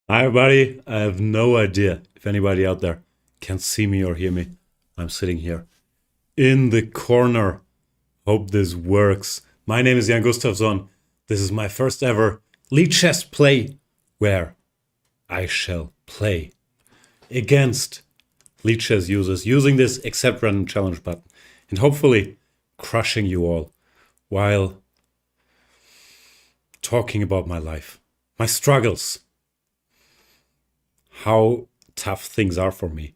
Hi, everybody. I have no idea if anybody out there can see me or hear me. I'm sitting here in the corner. Hope this works. My name is Gustafsson. This is my first ever Lichess play where I shall play against Lichess users using this accept random challenge button and hopefully crushing you all while talking about my life, my struggles, how tough things are for me.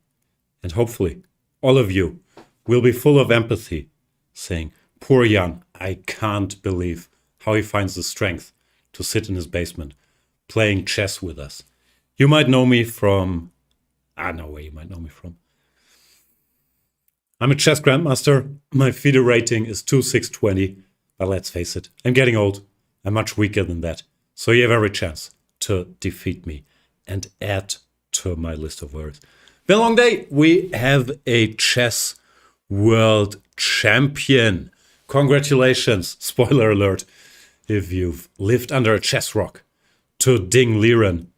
And hopefully, all of you will be full of empathy, saying, poor Jan, I can't believe how he finds the strength to sit in his basement playing chess with us. You might know me from. I know where you might know me from. I'm a chess grandmaster. My FIDE rating is 2620. But let's face it, I'm getting old. I'm much weaker than that. So you have every chance to defeat me and add to my list of words. Been a long day. We have a chess world champion. Congratulations, spoiler alert, if you've lived under a chess rock, to Ding Liren.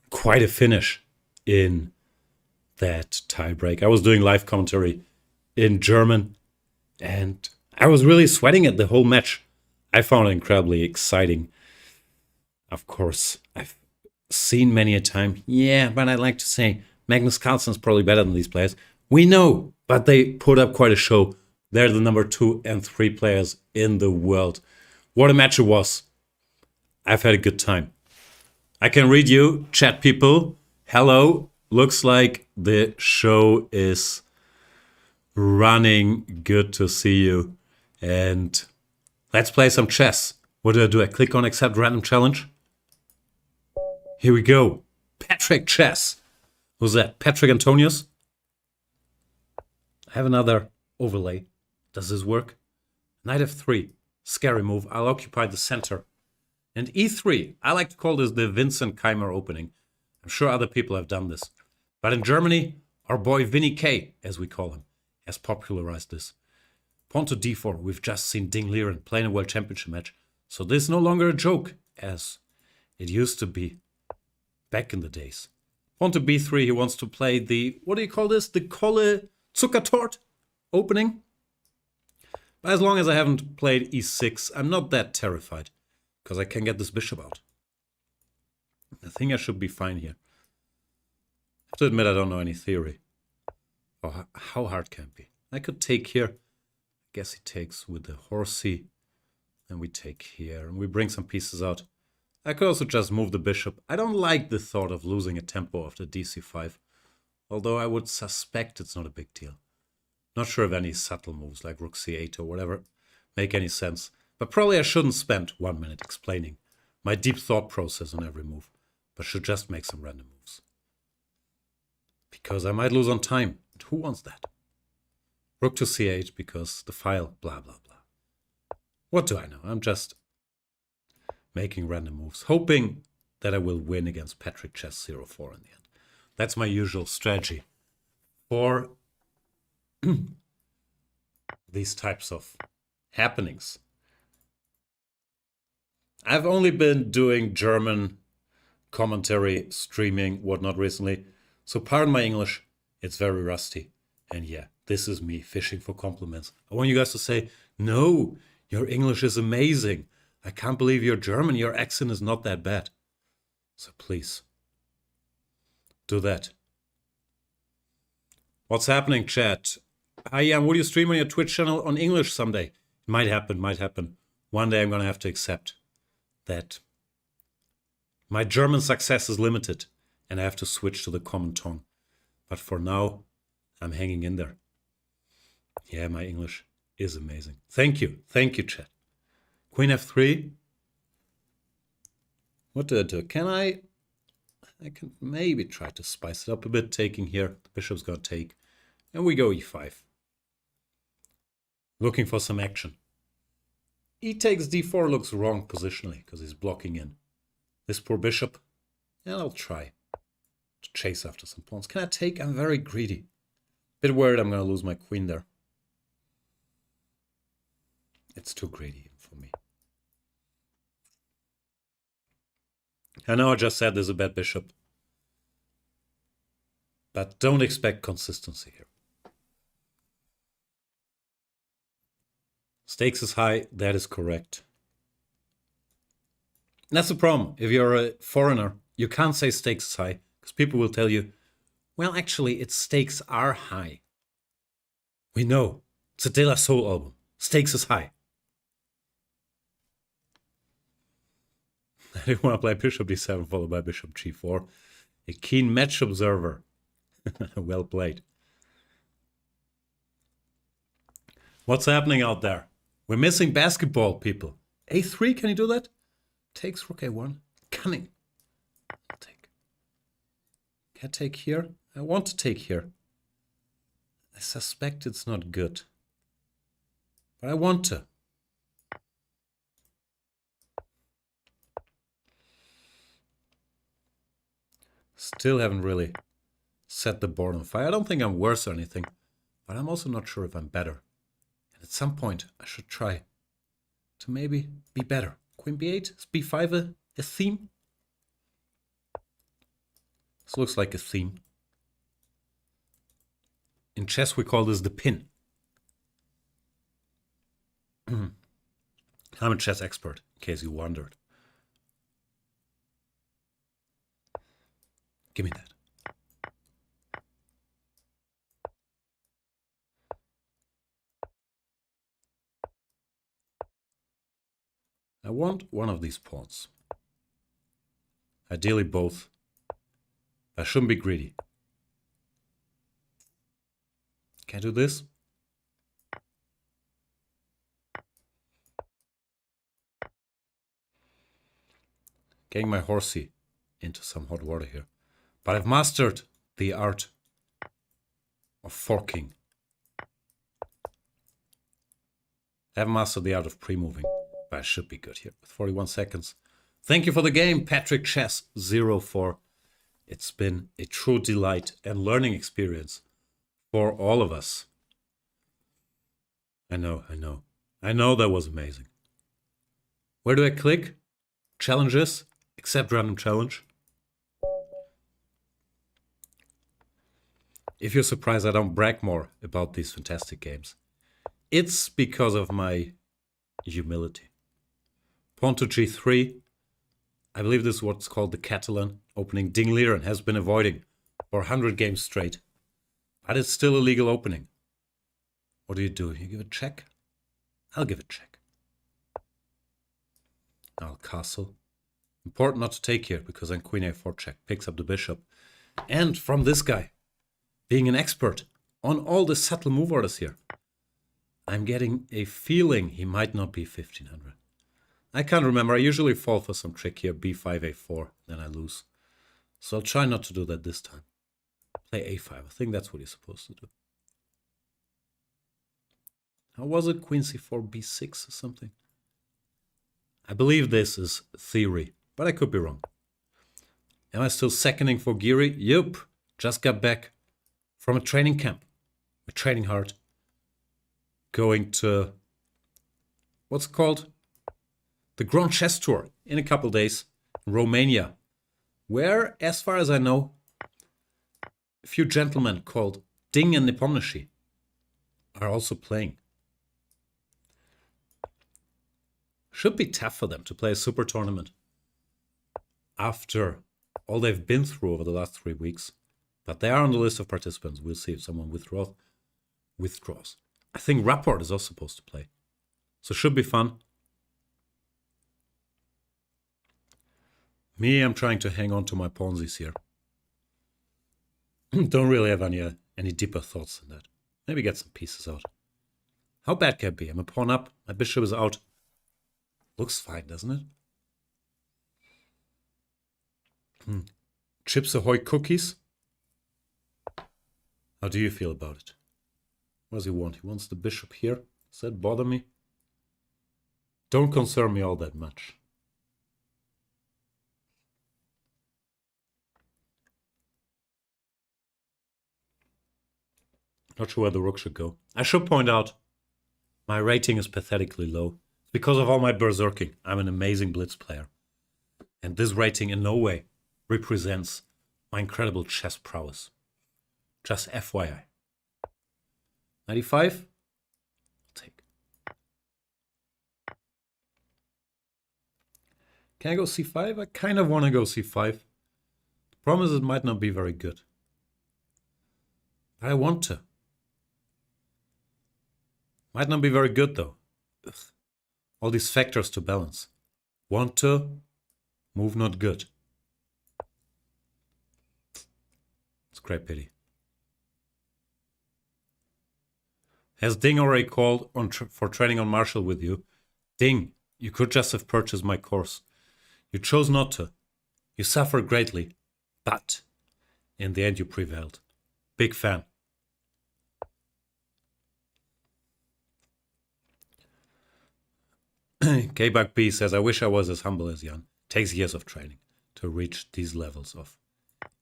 Quite a finish in that tiebreak. I was doing live commentary in German and I was really sweating it the whole match. I found it incredibly exciting. Of course, I've seen many a time. Yeah, but I'd like to say Magnus Carlsen's probably better than these players. We know, but they put up quite a show. They're the number 2 and 3 players in the world. What a match it was. I've had a good time. I can read you, chat people. Hello. Looks like the show is running. Good to see you. And let's play some chess. What do? I click on accept random challenge? Here we go. Patrick Chess. Who's that? Patrick Antonius? I have another overlay. Does this work? Knight f3. Scary move. I'll occupy the center. And e3. I like to call this the Vincent Keimer opening. I'm sure other people have done this. But in Germany, our boy Vinny K, as we call him, has popularized this. Pawn to d4. We've just seen Ding Liren playing a world championship match. So this is no longer a joke, as it used to be back in the days. Pawn to b3, he wants to play the, what do you call this? The Kolle Zuckertort opening. But as long as I haven't played e6, I'm not that terrified, because I can get this bishop out. I think I should be fine here. I have to admit I don't know any theory. Oh, how hard can it be? I could take here. I guess he takes with the horsey. And we take here, and we bring some pieces out. I could also just move the bishop. I don't like the thought of losing a tempo after dc5, although I would suspect it's not a big deal. Not sure if any subtle moves like rook c8 or whatever make any sense, but probably I shouldn't spend 1 minute explaining my deep thought process on every move, but should just make some random moves. Because I might lose on time, and who wants that? Rook to c8 because the file, blah, blah, blah. What do I know? I'm just making random moves, hoping that I will win against Patrick Chess 04 in the end. That's my usual strategy for these types of happenings. I've only been doing German commentary, streaming, whatnot recently, so pardon my English, it's very rusty. And yeah, this is me fishing for compliments. I want you guys to say, no, your English is amazing. I can't believe you're German. Your accent is not that bad. So please, do that. What's happening, chat? Hi, Jan, will you stream on your Twitch channel on English someday? It might happen, might happen. One day I'm going to have to accept that my German success is limited and I have to switch to the common tongue. But for now, I'm hanging in there. Yeah, my English is amazing. Thank you, chat. Queen f3. What do I do? I can maybe try to spice it up a bit, taking here. The bishop's gonna take. And we go e5. Looking for some action. E takes d4 looks wrong positionally, because he's blocking in. This poor bishop. And I'll try to chase after some pawns. Can I take? I'm very greedy. Bit worried I'm gonna lose my queen there. It's too greedy for me. I know I just said there's a bad bishop. But don't expect consistency here. Stakes is high, that is correct. And that's the problem. If you're a foreigner, you can't say stakes is high, because people will tell you, well, actually, its stakes are high. We know. It's a De La Soul album. Stakes is high. I didn't want to play Bishop D7 followed by Bishop G4. A keen match observer. Well played. What's happening out there? We're missing basketball, people. A3, can you do that? Takes rook A1. Cunning. I'll take. Can I take here? I want to take here. I suspect it's not good. But I want to. Still haven't really set the board on fire. I don't think I'm worse or anything, but I'm also not sure if I'm better. And at some point, I should try to maybe be better. Queen B8, is B5 a theme? This looks like a theme. In chess, we call this the pin. I'm a chess expert, in case you wondered. Give me that. I want one of these pawns. Ideally both. I shouldn't be greedy. Can I do this? Getting my horsey into some hot water here. But I've mastered the art of forking. I haven't mastered the art of pre-moving, but I should be good here with 41 seconds. Thank you for the game, Patrick Chess 04. It's been a true delight and learning experience for all of us. I know that was amazing. Where do I click? Challenges? Accept random challenge. If you're surprised I don't brag more about these fantastic games, it's because of my humility. Pawn to G3. I believe this is what's called the Catalan opening. Ding Liren has been avoiding for 100 games straight. But it's still a legal opening. What do? You give a check? I'll give a check. I'll castle. Important not to take here, because then Queen A4 check picks up the bishop. And from this guy, being an expert on all the subtle move orders here, I'm getting a feeling he might not be 1500. I can't remember. I usually fall for some trick here. B5, A4, then I lose. So I'll try not to do that this time. Play A5. I think that's what you're supposed to do. How was it? Queen C4, B6 or something? I believe this is theory, but I could be wrong. Am I still seconding for Giri? Yup. Just got back from a training camp. We're training hard. Going to, what's it called? The Grand Chess Tour in a couple days in Romania, where, as far as I know, a few gentlemen called Ding and Nepomniachtchi are also playing. Should be tough for them to play a super tournament after all they've been through over the last 3 weeks. But they are on the list of participants. We'll see if someone withdraws. I think Rapport is also supposed to play. So should be fun. Me, I'm trying to hang on to my Ponzi's here. Don't really have any deeper thoughts than that. Maybe get some pieces out. How bad can it be? I'm a pawn up. My bishop is out. Looks fine, doesn't it? Chips Ahoy cookies. How do you feel about it? What does he want? He wants the bishop here. Does that bother me? Don't concern me all that much. Not sure where the rook should go. I should point out my rating is pathetically low. It's because of all my berserking. I'm an amazing blitz player. And this rating in no way represents my incredible chess prowess. Just FYI. 95. I'll take. Can I go c5? I kind of want to go c5. The problem is it might not be very good. But I want to. Might not be very good though. Ugh. All these factors to balance. Want to. Move not good. It's a great pity. Has Ding already called on for training on Marshall with you? Ding, you could just have purchased my course. You chose not to. You suffered greatly. But in the end you prevailed. Big fan. K-Bug B says, I wish I was as humble as Jan. Takes years of training to reach these levels of.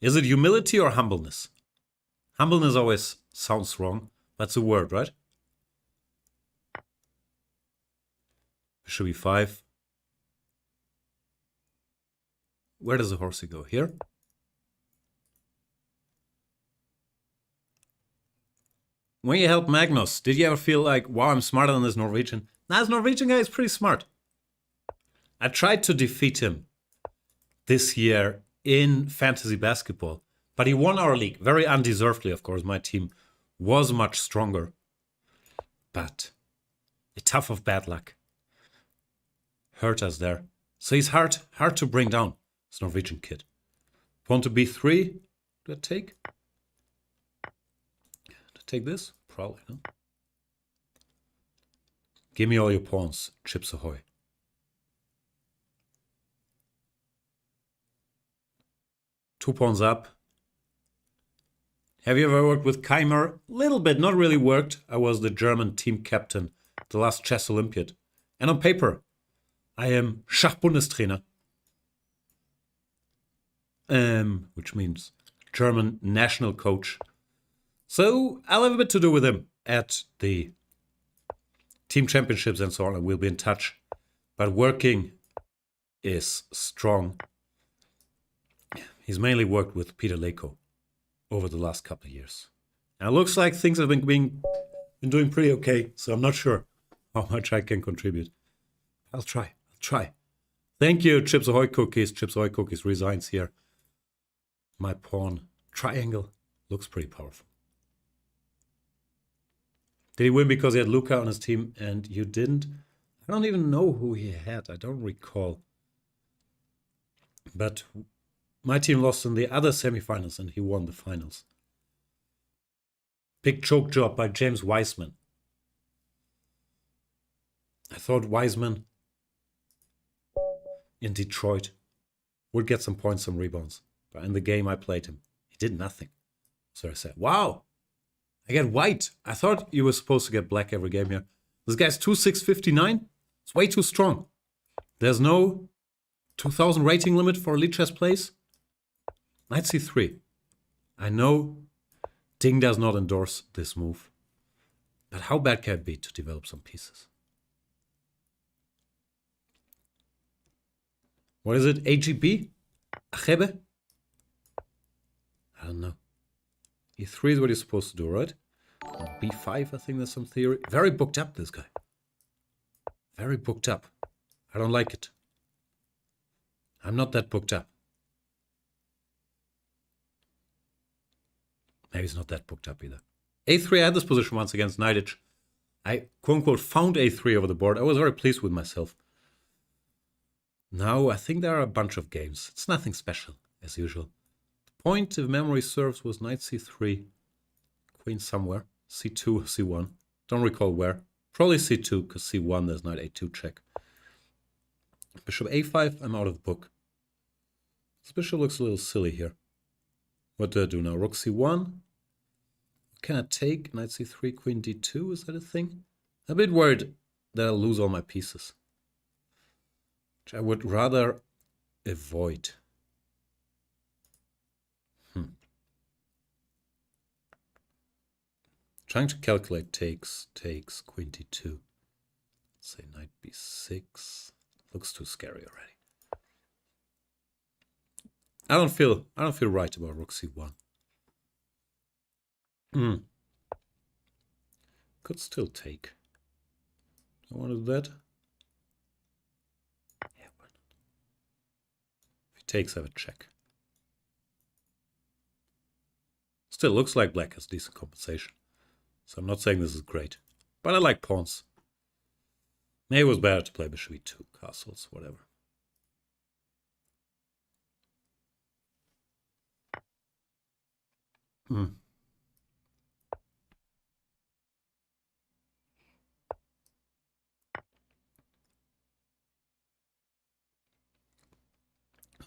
Is it humility or humbleness? Humbleness always sounds wrong. That's a word, right? Should be 5. Where does the horsey go? Here? When you helped Magnus, did you ever feel like, wow, I'm smarter than this Norwegian? Nah, this Norwegian guy is pretty smart. I tried to defeat him this year in fantasy basketball, but he won our league. Very undeservedly, of course. My team was much stronger. But a tough of bad luck. Hurt us there. So he's hard to bring down, this Norwegian kid. Pawn to b3. Do I take? Do I take this? Probably, no? Give me all your pawns, Chips Ahoy. Two pawns up. Have you ever worked with Keimer? Little bit, not really worked. I was the German team captain, the last chess Olympiad. And on paper, I am Schachbundestrainer. Which means German national coach. So I'll have a bit to do with him at the team championships and so on, and we'll be in touch. But working is strong. He's mainly worked with Peter Leko over the last couple of years. And it looks like things have been doing pretty okay, so I'm not sure how much I can contribute. I'll try. Thank you, Chips Ahoy Cookies. Chips Ahoy Cookies resigns here. My pawn triangle looks pretty powerful. Did he win because he had Luca on his team and you didn't? I don't even know who he had. I don't recall. But my team lost in the other semifinals and he won the finals. Big choke job by James Wiseman. I thought Wiseman in Detroit would get some points, some rebounds. But in the game I played him, he did nothing. So I said, wow, I get white. I thought you were supposed to get black every game here. This guy's 2,659. It's way too strong. There's no 2,000 rating limit for Lichess plays. Knight c3. I know Ding does not endorse this move. But how bad can it be to develop some pieces? What is it? AGB? Achebe? I don't know. E3 is what you're supposed to do, right? Or B5, I think there's some theory. Very booked up, this guy. Very booked up. I don't like it. I'm not that booked up. Maybe it's not that booked up either. A3, I had this position once against Knightage. I, quote-unquote, found A3 over the board. I was very pleased with myself. Now, I think there are a bunch of games. It's nothing special, as usual. The point, if memory serves, was Knight C3, Queen somewhere, C2, C1. Don't recall where. Probably C2, because C1, there's Knight A2 check. Bishop A5, I'm out of the book. This bishop looks a little silly here. What do I do now? Rook C1. Can I take Knight C3, Queen D2? Is that a thing? I'm a bit worried that I'll lose all my pieces, which I would rather avoid. Trying to calculate takes Queen D2. Let's say Knight B6. Looks too scary already. I don't feel right about Rook C1. Could still take. I want to do that. Yeah, why not? If he takes, I have a check. Still looks like black has decent compensation. So I'm not saying this is great. But I like pawns. Maybe it was better to play bishop e2, castles, whatever.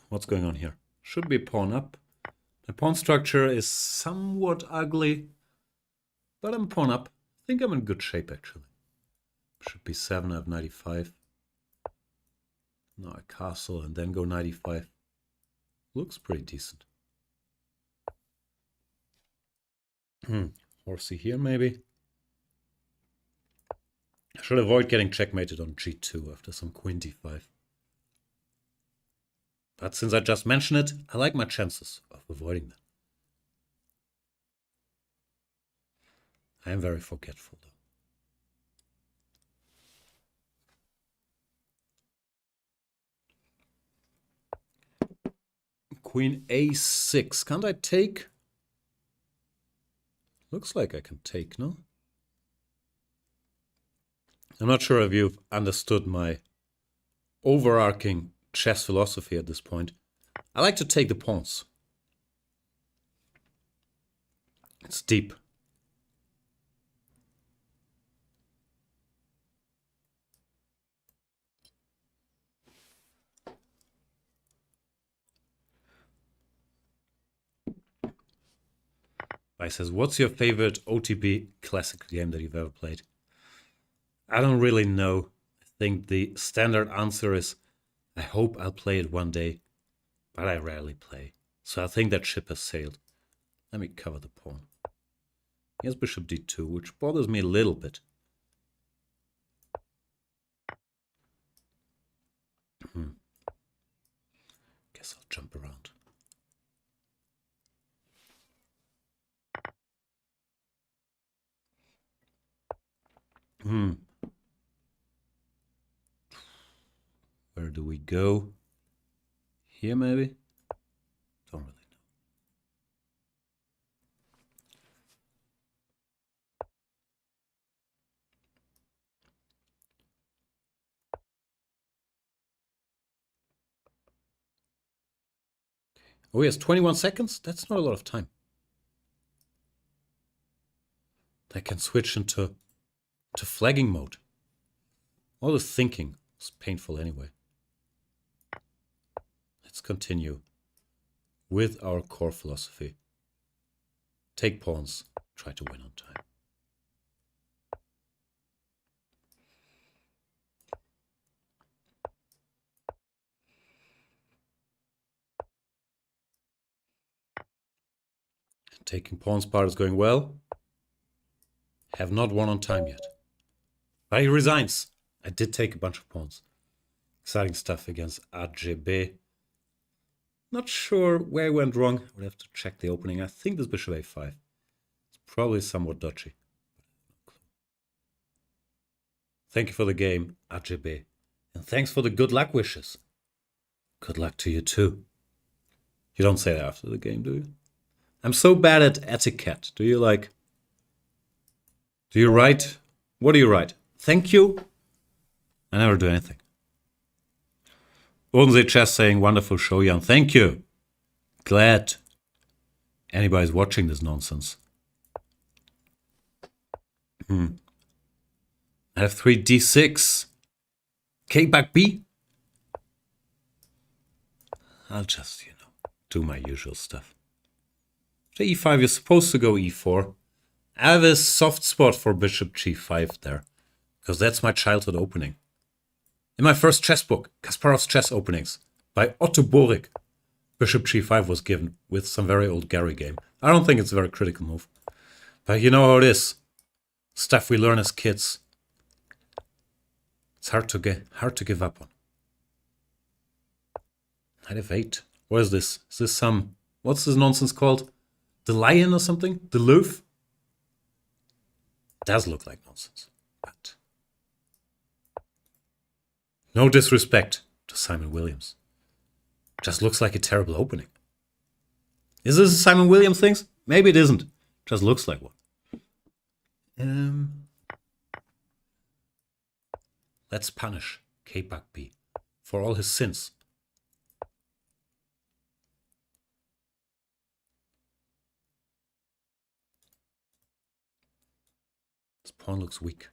What's going on here? Should be pawn up. The pawn structure is somewhat ugly, but I'm pawn up. I think I'm in good shape, actually. Should be 7, I have 95. Now a castle and then go 95. Looks pretty decent. Horsey here, maybe. I should avoid getting checkmated on g2 after some queen d5. But since I just mentioned it, I like my chances of avoiding that. I am very forgetful, though. Queen a6. Can't I take? Looks like I can take, no? I'm not sure if you've understood my overarching chess philosophy at this point. I like to take the pawns. It's deep. I says, what's your favorite OTP classic game that you've ever played? I don't really know. I think the standard answer is, I hope I'll play it one day, but I rarely play. So I think that ship has sailed. Let me cover the pawn. He has bishop d2, which bothers me a little bit. Guess I'll jump around. Where do we go? Here, maybe? Don't really know. Oh, he has 21 seconds? That's not a lot of time. I can switch into flagging mode. All the thinking is painful anyway. Let's continue with our core philosophy. Take pawns, try to win on time. Taking pawns part is going well. Have not won on time yet. But he resigns. I did take a bunch of pawns. Exciting stuff against RGB. Not sure where I went wrong. I would have to check the opening. I think this bishop a5. It's probably somewhat dodgy. Thank you for the game, RGB. And thanks for the good luck wishes. Good luck to you too. You don't say that after the game, do you? I'm so bad at etiquette. Do you write? What do you write? Thank you? I never do anything. Bodensee Chess saying, wonderful show, Jan. Thank you. Glad anybody's watching this nonsense. I have 3 d6. K back B. I'll just, do my usual stuff. After e5, you're supposed to go e4. I have a soft spot for bishop g5 there, because that's my childhood opening. In my first chess book, Kasparov's Chess Openings, by Otto Borik, bishop g5 was given with some very old Gary game. I don't think it's a very critical move. But you know how it is. Stuff we learn as kids. It's hard to give up on. Knight f8. What is this? Is this some... What's this nonsense called? The lion or something? The Louvre? Does look like nonsense, but no disrespect to Simon Williams. Just looks like a terrible opening. Is this a Simon Williams thing? Maybe it isn't. Just looks like one. Let's punish K-Bug-B for all his sins. This pawn looks weak.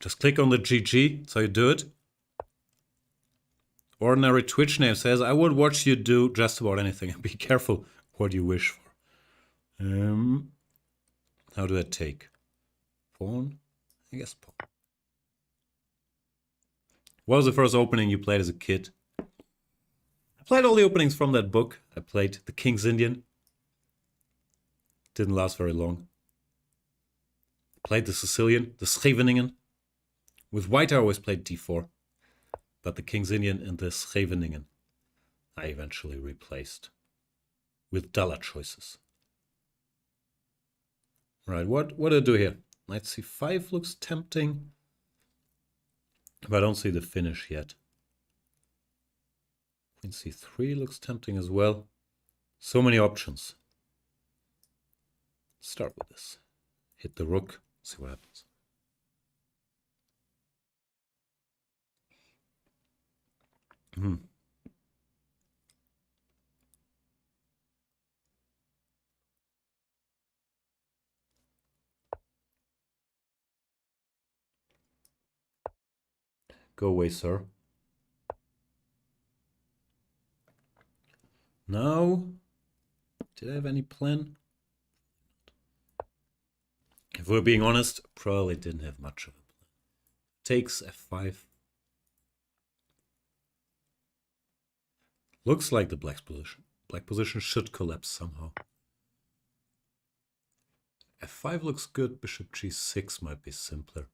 Just click on the GG, that's how you do it. Ordinary Twitch name says, I would watch you do just about anything. Be careful what you wish for. How do I take? Pawn? I guess pawn. What was the first opening you played as a kid? I played all the openings from that book. I played the King's Indian. Didn't last very long. Played the Sicilian, the Scheveningen. With white I always played d4. But the King's Indian and the Scheveningen I eventually replaced with duller choices. Right, what do I do here? Knight c5 looks tempting, but I don't see the finish yet. Queen c3 looks tempting as well. So many options. Start with this. Hit the rook, see what happens. Go away, sir. No. Did I have any plan? If we're being honest, probably didn't have much of a plan. Takes f5. Looks like the black position. Black position should collapse somehow. f5 looks good. Bishop g6 might be simpler.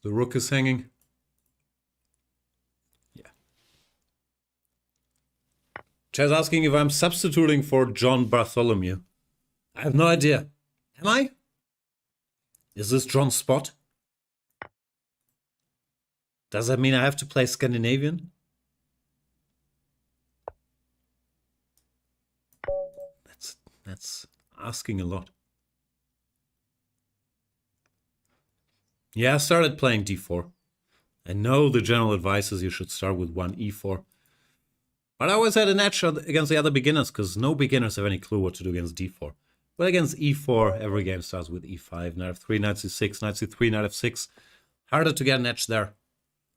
The rook is hanging. Yeah. Chaz asking if I'm substituting for John Bartholomew. I have no idea. Am I? Is this John's spot? Does that mean I have to play Scandinavian? That's asking a lot. Yeah, I started playing d4. I know the general advice is you should start with one e4. But I always had an edge against the other beginners because no beginners have any clue what to do against d4. But against e4, every game starts with e5, knight f3, knight c6, knight c3, knight f6. Harder to get an edge there.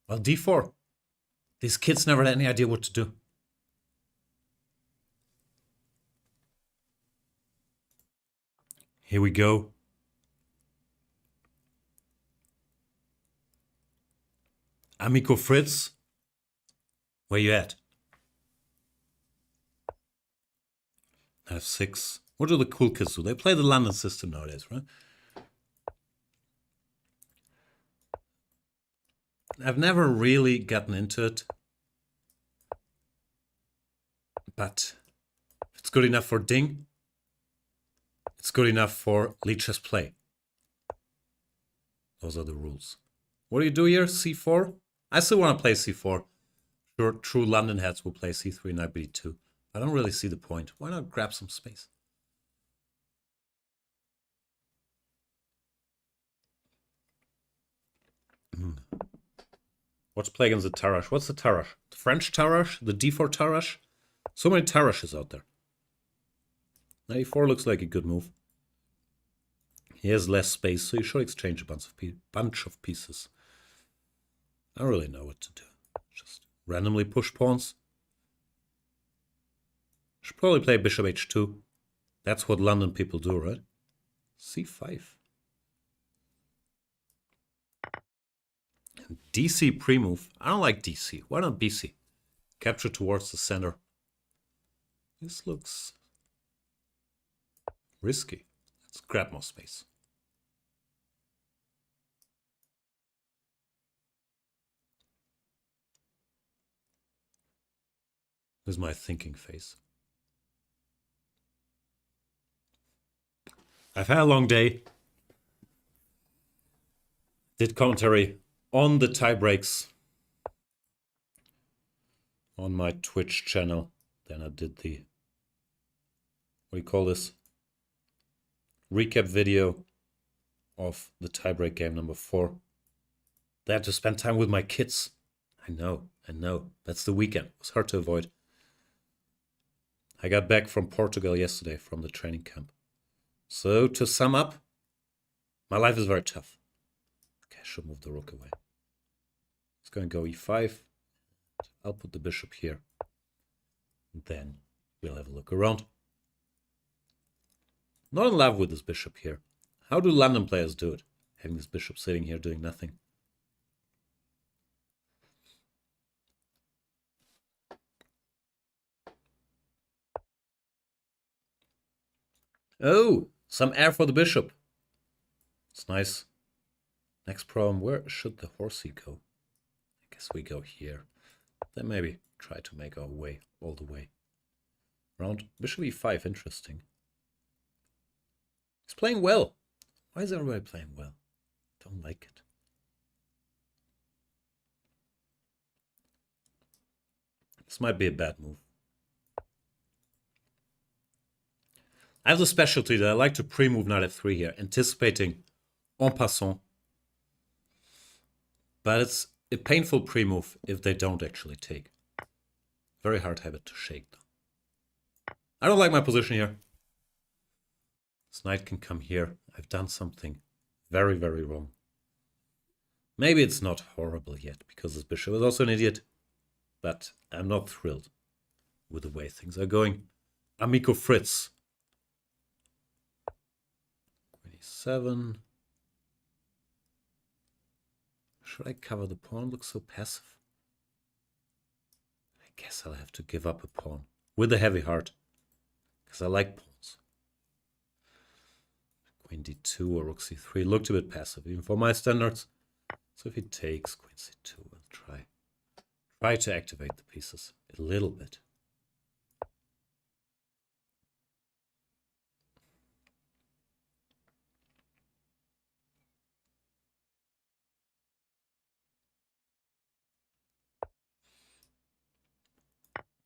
Well, d4. These kids never had any idea what to do. Here we go. Amico Fritz, where you at? F6. What do the cool kids do? They play the London system nowadays, right? I've never really gotten into it. But if it's good enough for Ding, it's good enough for Lichess play. Those are the rules. What do you do here? c4? I still want to play c4. Sure, true London heads will play c3, knight b2. I don't really see the point. Why not grab some space? What's playing against the Tarrasch? What's the Tarrasch? The French Tarrasch? The d4 Tarrasch? So many Tarrasches out there. Knight e4 looks like a good move. He has less space, so you should exchange a bunch of pieces. I don't really know what to do. Just randomly push pawns. Should probably play bishop h2. That's what London people do, right? c5. DC pre-move. I don't like DC. Why not BC? Capture towards the center. This looks risky. Let's grab more space. This is my thinking phase. I've had a long day. Did commentary on the tie breaks on my Twitch channel. Then I did the, what do you call this? Recap video of the tiebreak game number 4. They had to spend time with my kids. I know. That's the weekend. It was hard to avoid. I got back from Portugal yesterday from the training camp. So to sum up, my life is very tough. Okay, I should move the rook away. It's going to go e5. I'll put the bishop here. And then we'll have a look around. Not in love with this bishop here. How do London players do it? Having this bishop sitting here doing nothing. Oh, some air for the bishop. It's nice. Next problem, where should the horsey go? I guess we go here. Then maybe try to make our way all the way. Round bishop e5, interesting. He's playing well. Why is everybody playing well? Don't like it. This might be a bad move. I have the specialty that I like to pre-move knight f3 here, anticipating en passant. But it's a painful pre-move if they don't actually take. Very hard habit to shake, though. I don't like my position here. This knight can come here. I've done something very, very wrong. Maybe it's not horrible yet, because this bishop is also an idiot. But I'm not thrilled with the way things are going. Amico Fritz. 27. Should I cover the pawn? Looks so passive. I guess I'll have to give up a pawn with a heavy heart, because I like pawns. Queen d2 or rook c3 looked a bit passive, even for my standards. So if he takes queen c2, we'll try to activate the pieces a little bit.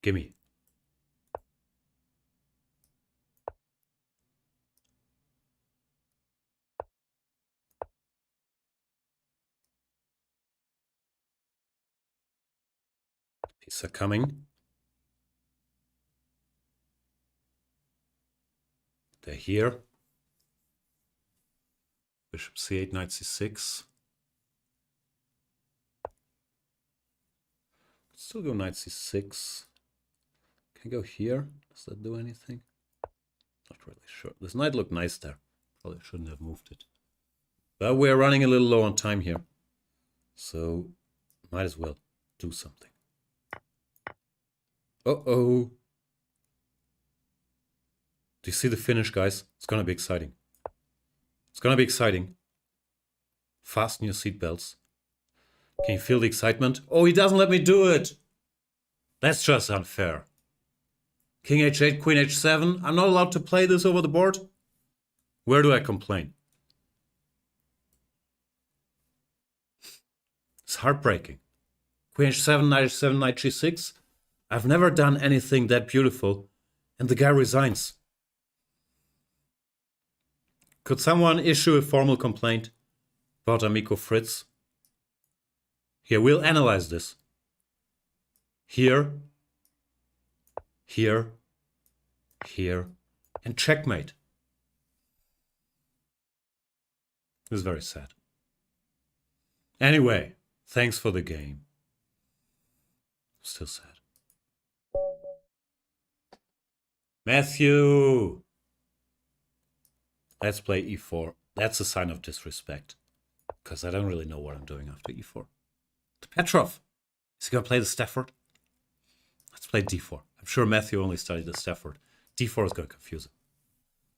Gimme. Pieces are coming. They're here. Bishop c8, knight c6. Still go knight c6. Can I go here? Does that do anything? Not really sure. This knight looked nice there. Probably shouldn't have moved it. But we're running a little low on time here. So might as well do something. Uh-oh. Do you see the finish, guys? It's going to be exciting. It's going to be exciting. Fasten your seatbelts. Can you feel the excitement? Oh, he doesn't let me do it. That's just unfair. King h8, queen h7. I'm not allowed to play this over the board. Where do I complain? It's heartbreaking. Queen h7, knight h7, knight g6. I've never done anything that beautiful. And the guy resigns. Could someone issue a formal complaint about Amico Fritz? Here, we'll analyze this. Here, here, here, and checkmate. It was very sad. Anyway, thanks for the game. Still sad. Matthew! Let's play e4. That's a sign of disrespect. Because I don't really know what I'm doing after e4. To Petrov. Is he going to play the Stafford? Let's play d4. I'm sure Matthew only studied the Stafford. d4 is going to confuse him.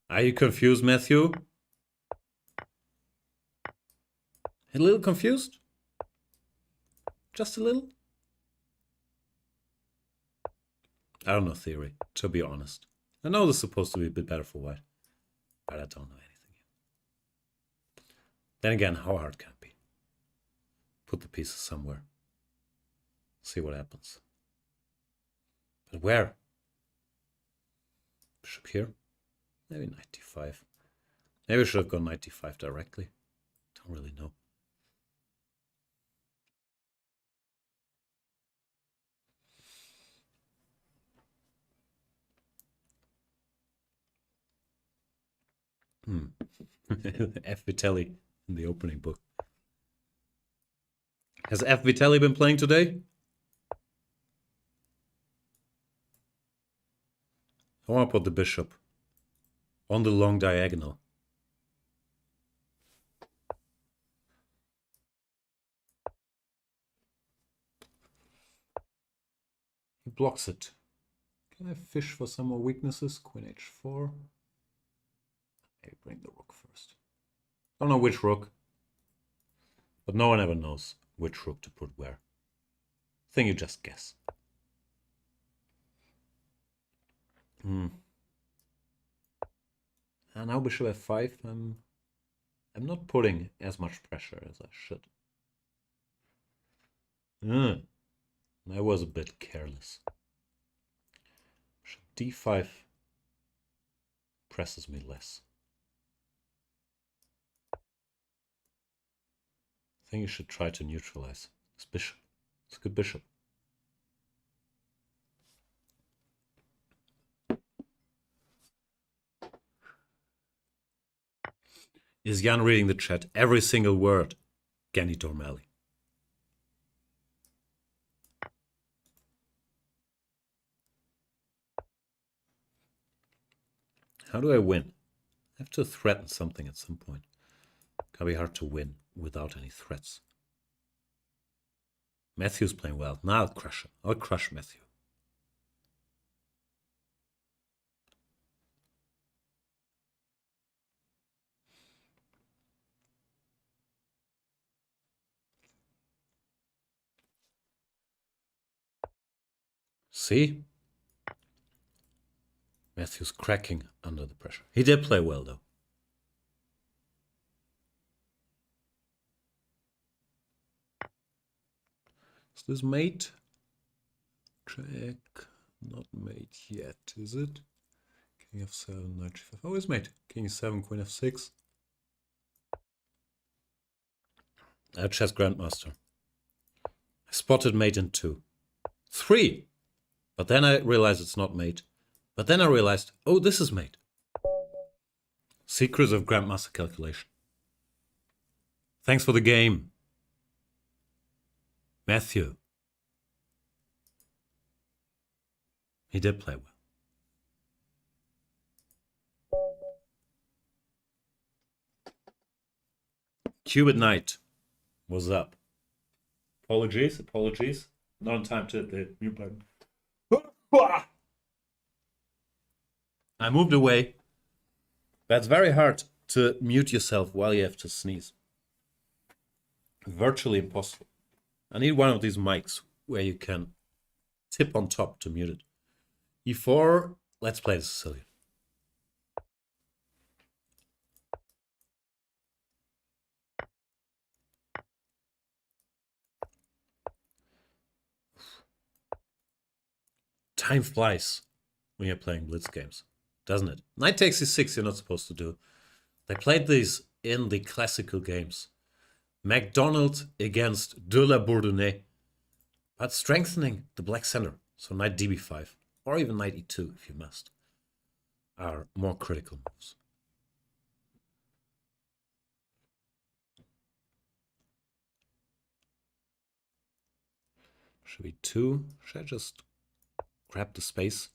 Are you confused, Matthew? A little confused? Just a little? I don't know theory, to be honest. I know this is supposed to be a bit better for white, but I don't know anything Then again, how hard can it be? Put the pieces somewhere. See what happens. But where? Bishop here? Maybe knight d5. Maybe I should have gone knight d5 directly. Don't really know. F. Vitelli in the opening book. Has F. Vitelli been playing today? I want to put the bishop on the long diagonal. He blocks it. Can I fish for some more weaknesses? Queen h4. Maybe bring the rook first. Don't know which rook. But no one ever knows which rook to put where. I think you just guess. And now bishop f5. I'm not putting as much pressure as I should. I was a bit careless. Bishop d5 presses me less. I think you should try to neutralize this bishop. It's a good bishop. Is Jan reading the chat? Every single word. Ganny Dormali. How do I win? I have to threaten something at some point. Can be hard to win without any threats. Matthew's playing well. Now I'll crush him. I'll crush Matthew. See? Matthew's cracking under the pressure. He did play well, though. Is this mate? Check. Not mate yet, is it? King f7, knight g5. Oh, it's mate. King e7, queen f6. Chess Grandmaster. I spotted mate in 2. 3! But then I realized it's not mate. But then I realized, oh, this is mate. Secrets of Grandmaster calculation. Thanks for the game. Matthew. He did play well. Cubit Knight. What's up? Apologies. Not in time to hit the mute button. I moved away. That's very hard to mute yourself while you have to sneeze. Virtually impossible. I need one of these mics where you can tip on top to mute it. E4, let's play the Sicilian. Time flies when you're playing blitz games, doesn't it? Knight takes e6 you're not supposed to do. They played these in the classical games. MacDonald against de la Bourdonnais, but strengthening the black center. So knight db5, or even knight e2 if you must, are more critical moves. Should be 2. Should I just grab the space?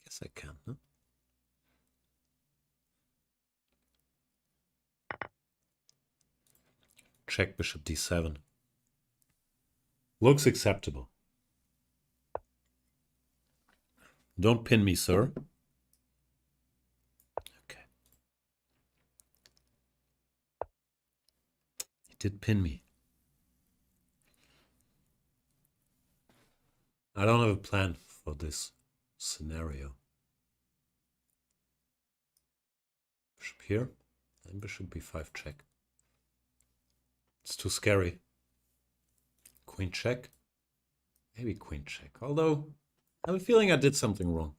Guess I can, huh? Check bishop d7. Looks acceptable. Don't pin me, sir. Okay. He did pin me. I don't have a plan for this scenario. Bishop here, and bishop b5 check. It's too scary. Queen check. Maybe queen check. Although, I have a feeling I did something wrong.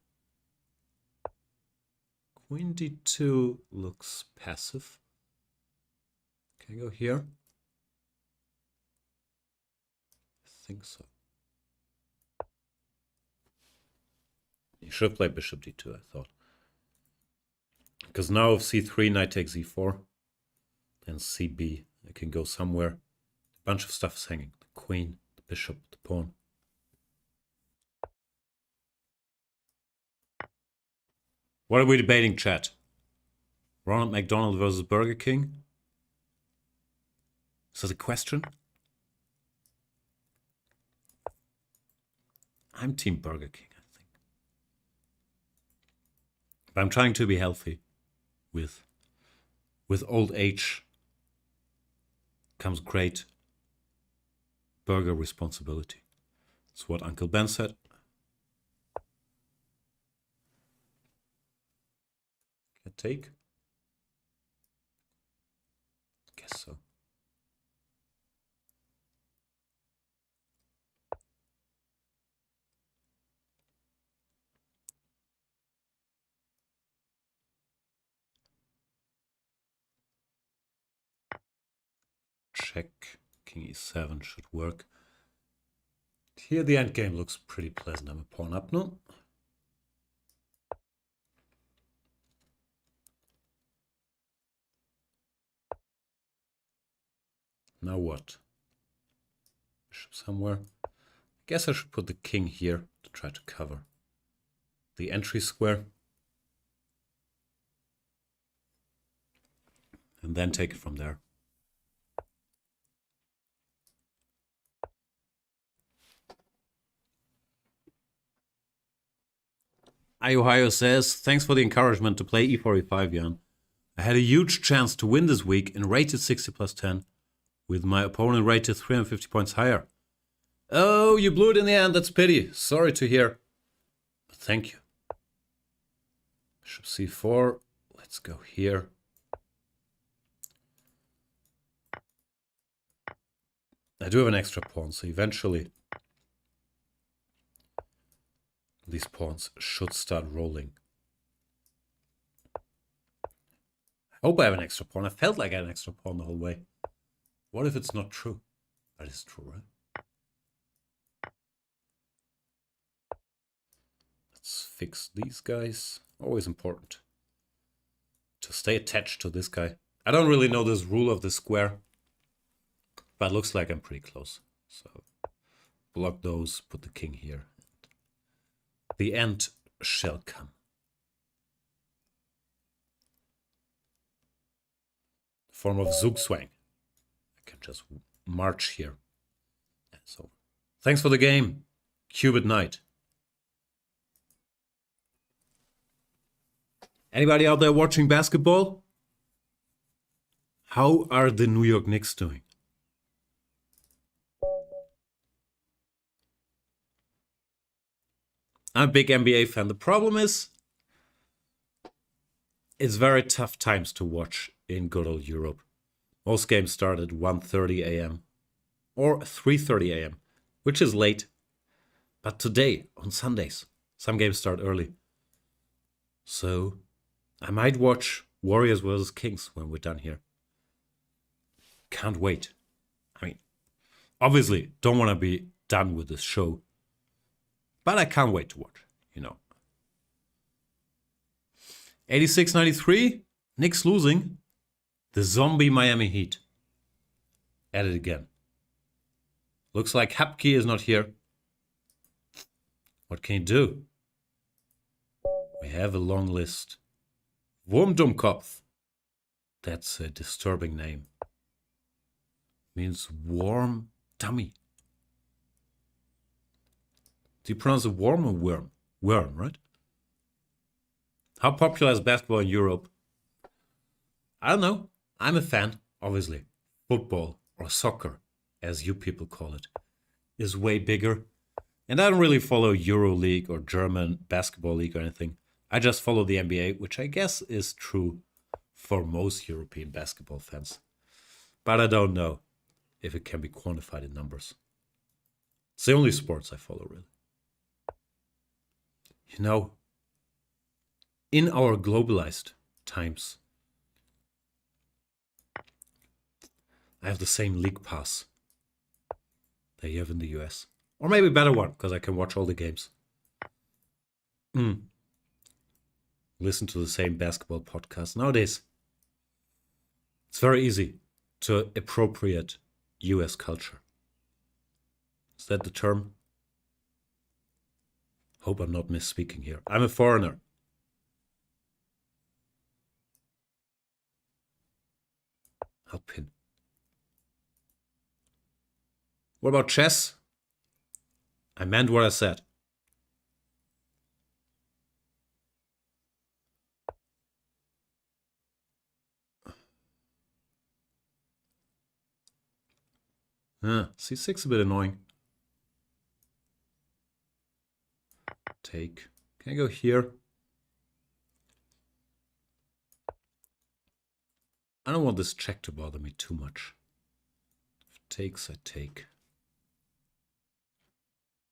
Queen d2 looks passive. Can I go here? I think so. You should play bishop d2, I thought. Because now if c3, knight takes e4, then cb. I can go somewhere. A bunch of stuff is hanging. The queen, the bishop, the pawn. What are we debating, chat? Ronald McDonald versus Burger King? Is that a question? I'm Team Burger King, I think. But I'm trying to be healthy. With old age comes great burger responsibility. That's what Uncle Ben said. Can I take? Guess so. Check. King e7 should work. Here the endgame looks pretty pleasant. I'm a pawn up now. Now what? Bishop somewhere. I guess I should put the king here to try to cover the entry square. And then take it from there. Ohio says, thanks for the encouragement to play e4, e5, Jan. I had a huge chance to win this week and rated 60 plus 10, with my opponent rated 350 points higher. Oh, you blew it in the end, that's pity. Sorry to hear. But thank you. Bishop c4, let's go here. I do have an extra pawn, so eventually these pawns should start rolling. I hope I have an extra pawn. I felt like I had an extra pawn the whole way. What if it's not true? That is true, right? Let's fix these guys. Always important to stay attached to this guy. I don't really know this rule of the square, but it looks like I'm pretty close. So block those, put the king here. The end shall come. Form of Zugzwang. I can just march here. It's over. Thanks for the game, Cubit Knight. Anybody out there watching basketball? How are the New York Knicks doing? I'm a big NBA fan. The problem is, it's very tough times to watch in good old Europe. Most games start at 1:30 a.m. or 3:30 a.m., which is late. But today, on Sundays, some games start early. So I might watch Warriors versus Kings when we're done here. Can't wait. I mean, obviously, don't want to be done with this show. But I can't wait to watch, you know. 86-93, Knicks losing. The zombie Miami Heat. At it again. Looks like Hapke is not here. What can you do? We have a long list. Wurmdummkopf. That's a disturbing name. Means warm dummy. Do you pronounce it worm or worm? Worm, right? How popular is basketball in Europe? I don't know. I'm a fan, obviously. Football, or soccer, as you people call it, is way bigger. And I don't really follow EuroLeague or German basketball league or anything. I just follow the NBA, which I guess is true for most European basketball fans. But I don't know. if it can be quantified in numbers. It's the only sports I follow, really. You know, in our globalized times, I have the same league pass that you have in the US. Or maybe a better one, because I can watch all the games. Listen to the same basketball podcast. Nowadays, it's very easy to appropriate US culture. Is that the term? Hope I'm not misspeaking here. I'm a foreigner. I'll pin. What about chess? I meant what I said. C6 is a bit annoying. Take. Can I go here? I don't want this check to bother me too much. If it takes, I take.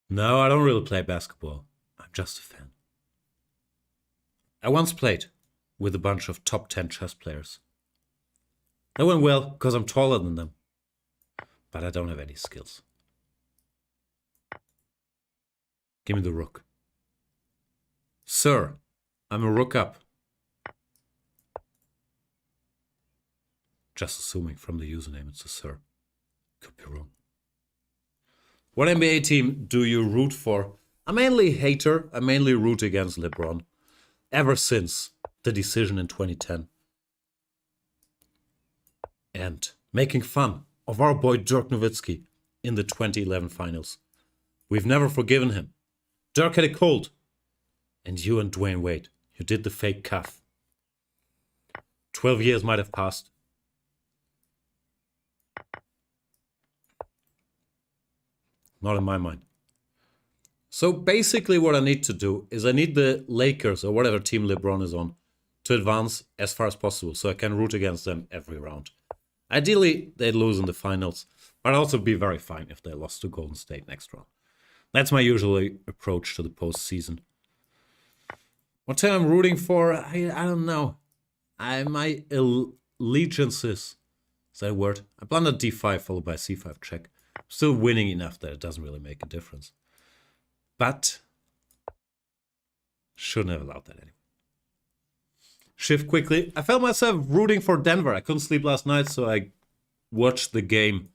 No, I don't really play basketball. I'm just a fan. I once played with a bunch of top 10 chess players. That went well because I'm taller than them. But I don't have any skills. Give me the rook. Sir, I'm a rook up. Just assuming from the username it's a sir. Could be wrong. What NBA team do you root for? I'm mainly a hater. I mainly root against LeBron. Ever since the decision in 2010. And making fun of our boy Dirk Nowitzki in the 2011 finals. We've never forgiven him. Dirk had a cold. And you and Dwayne Wade, you did the fake cuff. 12 years might have passed. Not in my mind. So basically what I need to do is I need the Lakers or whatever team LeBron is on to advance as far as possible so I can root against them every round. Ideally, they'd lose in the finals, but I'd also be very fine if they lost to Golden State next round. That's my usual approach to the postseason. What team I'm rooting for, I don't know. My allegiances, is that a word? I blundered d5 followed by c5 check. I'm still winning enough that it doesn't really make a difference. But shouldn't have allowed that anyway. Shift quickly. I felt myself rooting for Denver. I couldn't sleep last night, so I watched the game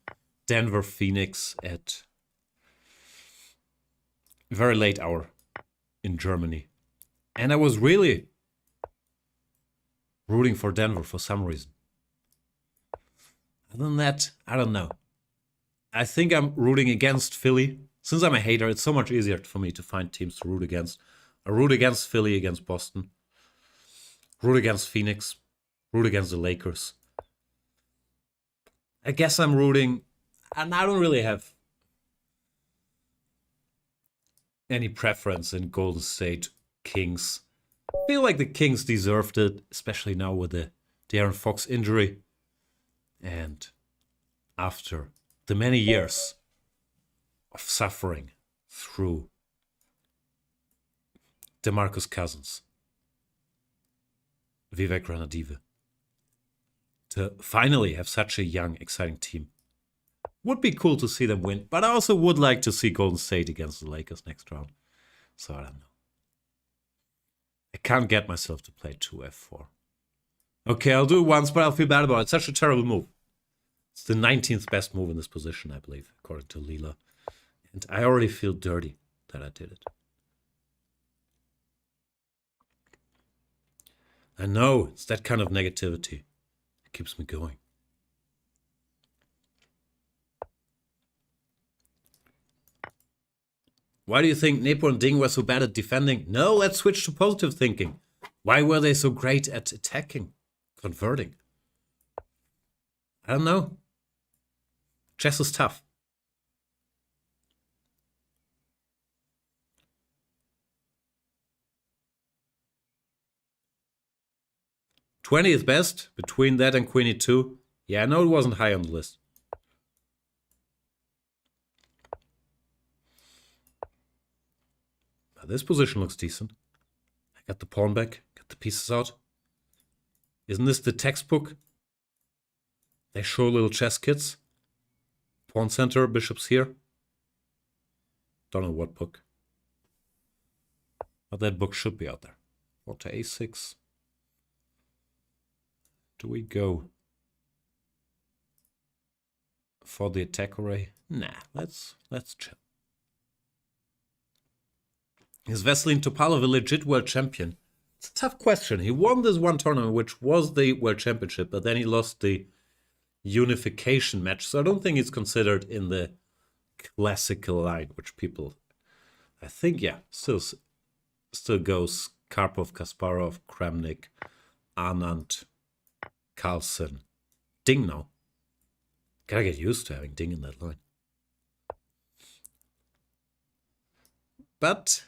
Denver-Phoenix at a very late hour in Germany. And I was really rooting for Denver for some reason. Other than that, I don't know. I think I'm rooting against Philly. Since I'm a hater, it's so much easier for me to find teams to root against. I root against Philly, against Boston. Root against Phoenix. Root against the Lakers. I guess I'm rooting, and I don't really have any preference in Golden State Kings. I feel like the Kings deserved it, especially now with the De'Aaron Fox injury. And after the many years of suffering through DeMarcus Cousins, Vivek Ranadive, to finally have such a young, exciting team. Would be cool to see them win, but I also would like to see Golden State against the Lakers next round. So I don't know. I can't get myself to play 2f4. Okay, I'll do it once, but I'll feel bad about it. It's such a terrible move. It's the 19th best move in this position, I believe, according to Leela. And I already feel dirty that I did it. I know, it's that kind of negativity that keeps me going. Why do you think Nepo and Ding were so bad at defending? No, let's switch to positive thinking. Why were they so great at attacking, converting? I don't know. Chess is tough. '20th best, between that and Queen E2. Yeah, I know it wasn't high on the list. This position looks decent. I got the pawn back, got the pieces out. Isn't this the textbook? They show little chess kids. Pawn center, bishops here. Don't know what book. But that book should be out there. Pawn to a6. Do we go for the attack array? Nah, let's chill. Is Vasilin Topalov a legit world champion? It's a tough question. He won this one tournament, which was the world championship, but then he lost the unification match. So I don't think he's considered in the classical line, which people, I think, yeah, still goes Karpov, Kasparov, Kramnik, Anand, Carlsen, Ding now. Gotta get used to having Ding in that line. But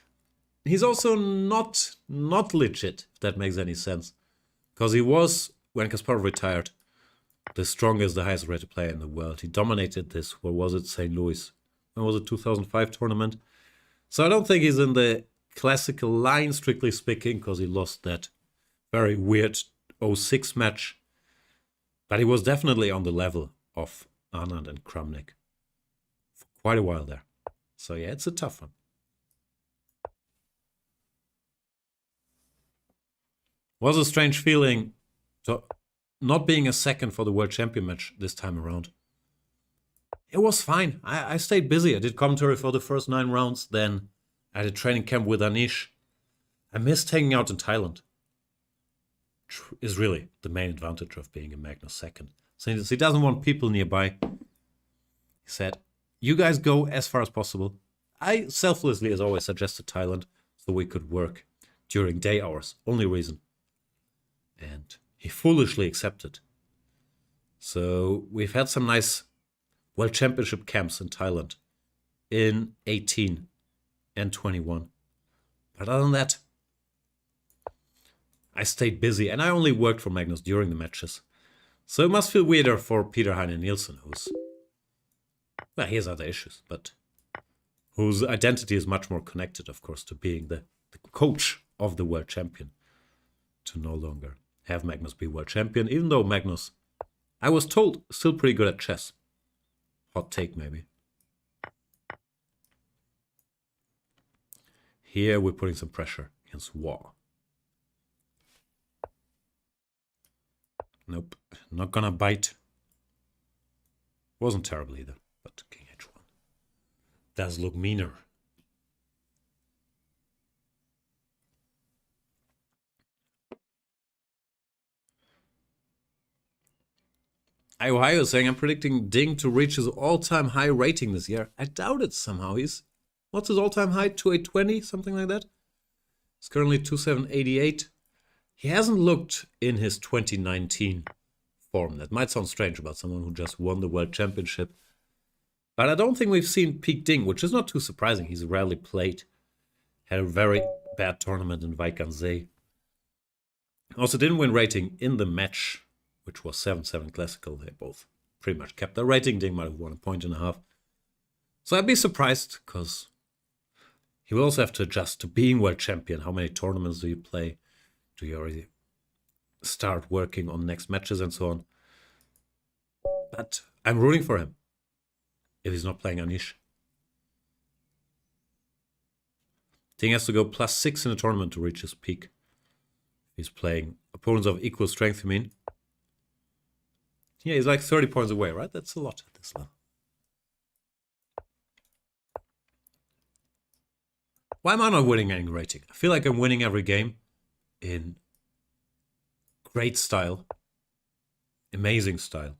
he's also not legit, if that makes any sense. Because he was, when Kasparov retired, the strongest, the highest rated player in the world. He dominated this, where was it, St. Louis? When was it, 2005 tournament? So I don't think he's in the classical line, strictly speaking, because he lost that very weird 06 match. But he was definitely on the level of Anand and Kramnik for quite a while there. So yeah, it's a tough one. Was a strange feeling to not being a second for the world champion match this time around. It was fine. I stayed busy. I did commentary for the first 9 rounds. Then I had a training camp with Anish. I missed hanging out in Thailand. Is really the main advantage of being a Magnus second. Since he doesn't want people nearby, he said, you guys go as far as possible. I selflessly, as always, suggested Thailand so we could work during day hours. Only reason. And he foolishly accepted. So we've had some nice World Championship camps in Thailand in 18 and 21. But other than that, I stayed busy and I only worked for Magnus during the matches. So it must feel weirder for Peter Heine Nielsen, who's, well, he has other issues, but whose identity is much more connected, of course, to being the coach of the world champion, to no longer have Magnus be world champion, even though Magnus, I was told, still pretty good at chess. Hot take, maybe. Here we're putting some pressure against War. Nope, not gonna bite. Wasn't terrible either, but King H1 does look meaner. Ohio is saying, I'm predicting Ding to reach his all-time high rating this year. I doubt it somehow. What's his all-time high? 2820, something like that? It's currently 2788. He hasn't looked in his 2019 form. That might sound strange about someone who just won the World Championship. But I don't think we've seen peak Ding, which is not too surprising. He's rarely played. Had a very bad tournament in Vaikanzé. Also didn't win rating in the match, which was 7-7 classical. They both pretty much kept their rating. Ding might have won 1.5 points. So I'd be surprised, because he will also have to adjust to being world champion. How many tournaments do you play? Do you already start working on next matches and so on? But I'm rooting for him if he's not playing Anish. Ding has to go +6 in the tournament to reach his peak. He's playing opponents of equal strength, you mean? Yeah, he's like 30 points away, right? That's a lot at this level. Why am I not winning any rating? I feel like I'm winning every game in great style, amazing style.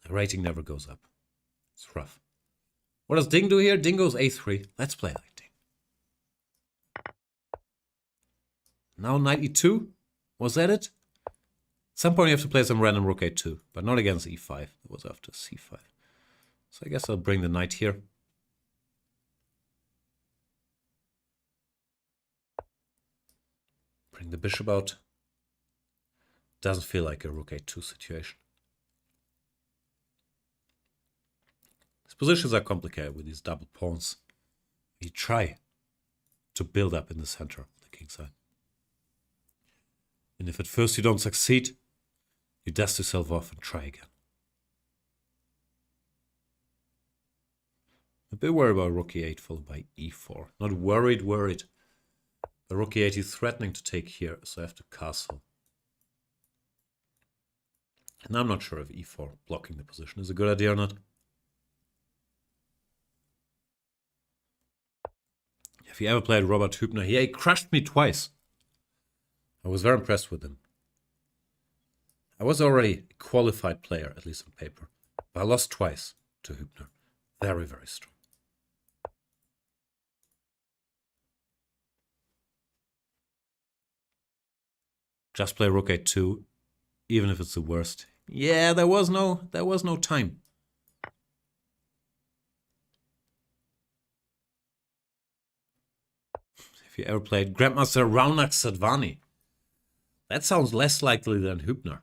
The rating never goes up. It's rough. What does Ding do here? Ding goes A3. Let's play like Ding. Now knight E2. Was that it? At some point you have to play some random rook A2, but not against E5. It was after C5. So I guess I'll bring the knight here. Bring the bishop out. Doesn't feel like a rook A2 situation. These positions are complicated with these double pawns. We try to build up in the center of the king side. And if at first you don't succeed, you dust yourself off and try again. A bit worried about rook e8 followed by e4. Not worried. But rook e8 is threatening to take here, so I have to castle. And I'm not sure if e4 blocking the position is a good idea or not. Have you ever played Robert Hübner? Yeah, he crushed me twice. I was very impressed with him. I was already a qualified player, at least on paper. But I lost twice to Hübner. Very, very strong. Just play rook a2, even if it's the worst. Yeah, there was no time. If you ever played Grandmaster Raunak Sadvani, that sounds less likely than Hübner.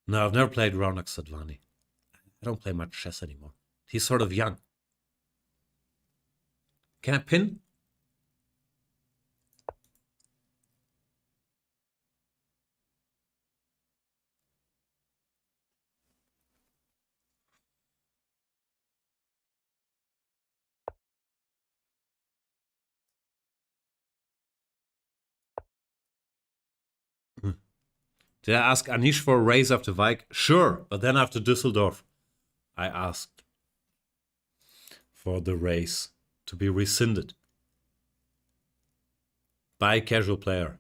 No, I've never played Raunak Sadvani. I don't play much chess anymore. He's sort of young. Can I pin? Did I ask Anish for a raise after Weig? Sure, but then after Düsseldorf, I asked for the raise to be rescinded by a casual player.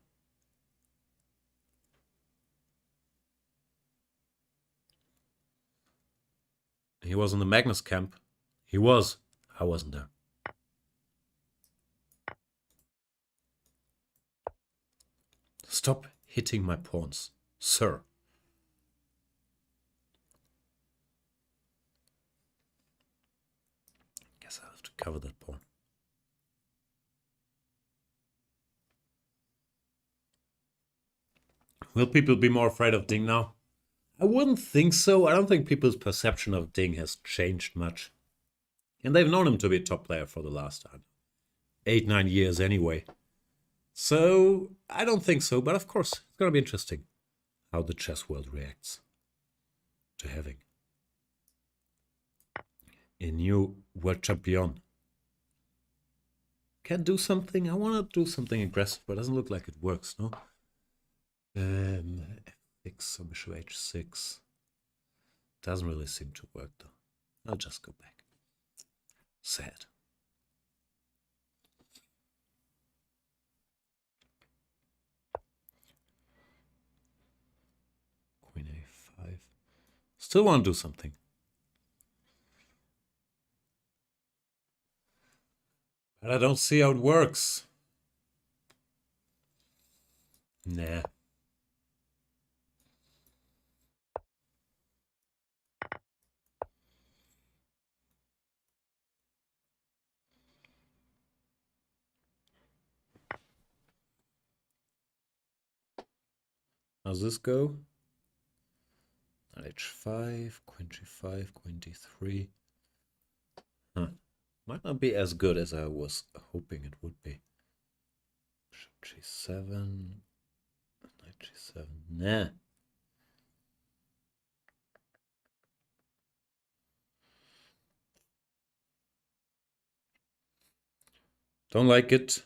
He was in the Magnus camp. He was. I wasn't there. Stop hitting my pawns, sir. Guess I'll have to cover that pawn. Will people be more afraid of Ding now? I wouldn't think so. I don't think people's perception of Ding has changed much. And they've known him to be a top player for the last 8-9 years anyway. So I don't think so, but of course, it's going to be interesting how the chess world reacts to having a new world champion. Can do something. I want to do something aggressive, but it doesn't look like it works, no? F6, so bishop h6. Doesn't really seem to work, though. I'll just go back. Sad. Queen a5. Still want to do something. But I don't see how it works. Nah. How's this go? H5, Queen G5, Queen D3. Huh. Might not be as good as I was hoping it would be. Bishop G7, Knight G7. Nah. Don't like it.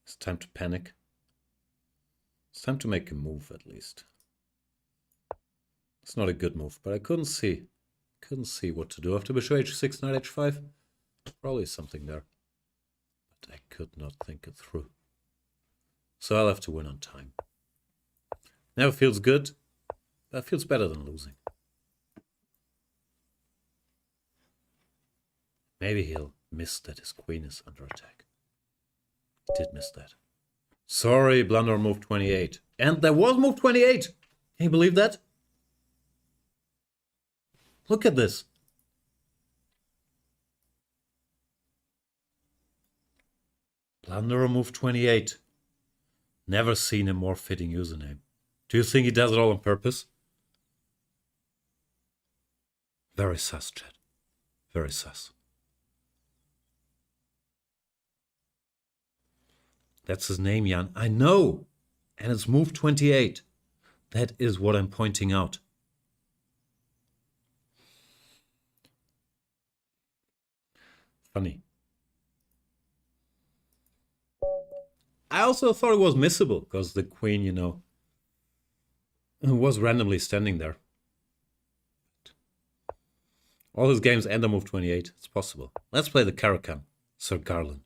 It's time to panic. It's time to make a move, at least. It's not a good move, but I couldn't see what to do. After bishop h6, knight h5, probably something there. But I could not think it through. So I'll have to win on time. Never feels good, but it feels better than losing. Maybe he'll miss that his queen is under attack. He did miss that. Sorry, blunder move 28. And there was move 28! Can you believe that? Look at this. Blunderer move 28. Never seen a more fitting username. Do you think he does it all on purpose? Very sus, chat. Very sus. That's his name, Jan. I know. And it's move 28. That is what I'm pointing out. Funny. I also thought it was missable because the queen, you know, was randomly standing there. All his games end on move 28. It's possible. Let's play the Caracan, Sir Garland.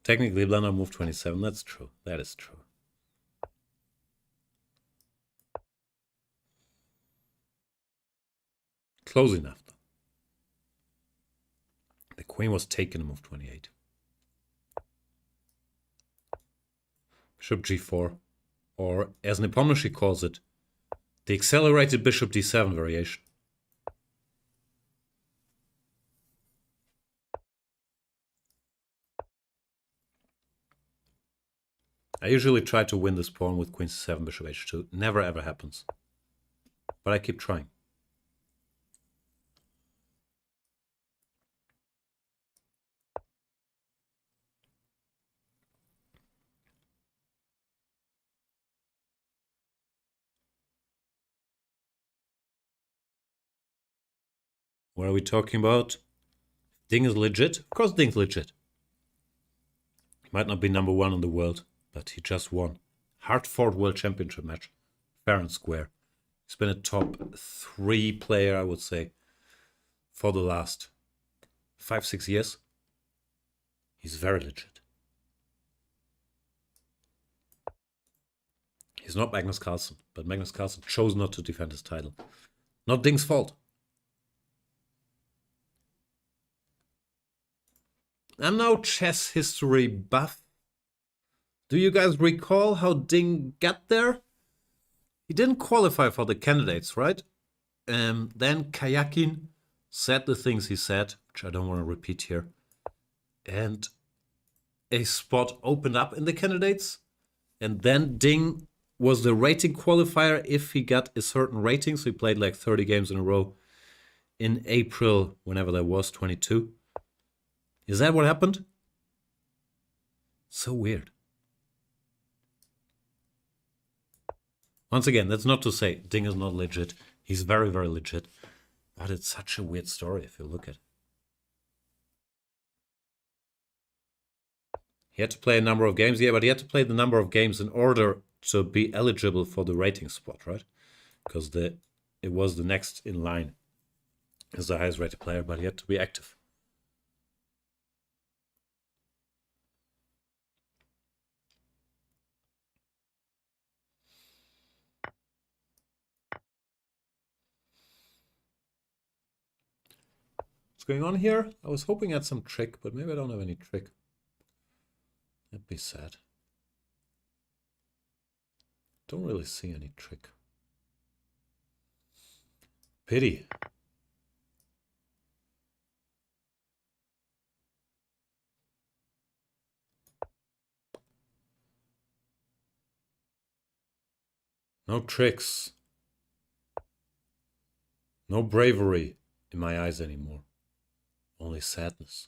Technically, blunder on move 27. That's true. That is true. Close enough, though. The queen was taken on move 28. Bishop g4. Or, as Nepomniachtchi calls it, the accelerated bishop d7 variation. I usually try to win this pawn with queen c7, bishop h2. Never ever happens. But I keep trying. What are we talking about? Ding is legit? Of course Ding's legit. He might not be number one in the world, but he just won. Hard-fought World Championship match. Fair and square. He's been a top 3 player, I would say, for the last 5-6 years. He's very legit. He's not Magnus Carlsen, but Magnus Carlsen chose not to defend his title. Not Ding's fault. I'm no chess history buff. Do you guys recall how Ding got there? He didn't qualify for the candidates, right? Then Kayakin said the things he said, which I don't want to repeat here. And a spot opened up in the candidates. And then Ding was the rating qualifier if he got a certain rating. So he played like 30 games in a row in April, whenever that was, 22. Is that what happened? So weird. Once again, that's not to say Ding is not legit. He's very, very legit. But it's such a weird story if you look at it. He had to play a number of games. Yeah, but he had to play the number of games in order to be eligible for the rating spot, right? Because it was the next in line as the highest rated player, but he had to be active. What's going on here? I was hoping I had some trick, but maybe I don't have any trick. That'd be sad. Don't really see any trick. Pity. No tricks. No bravery in my eyes anymore. Only sadness.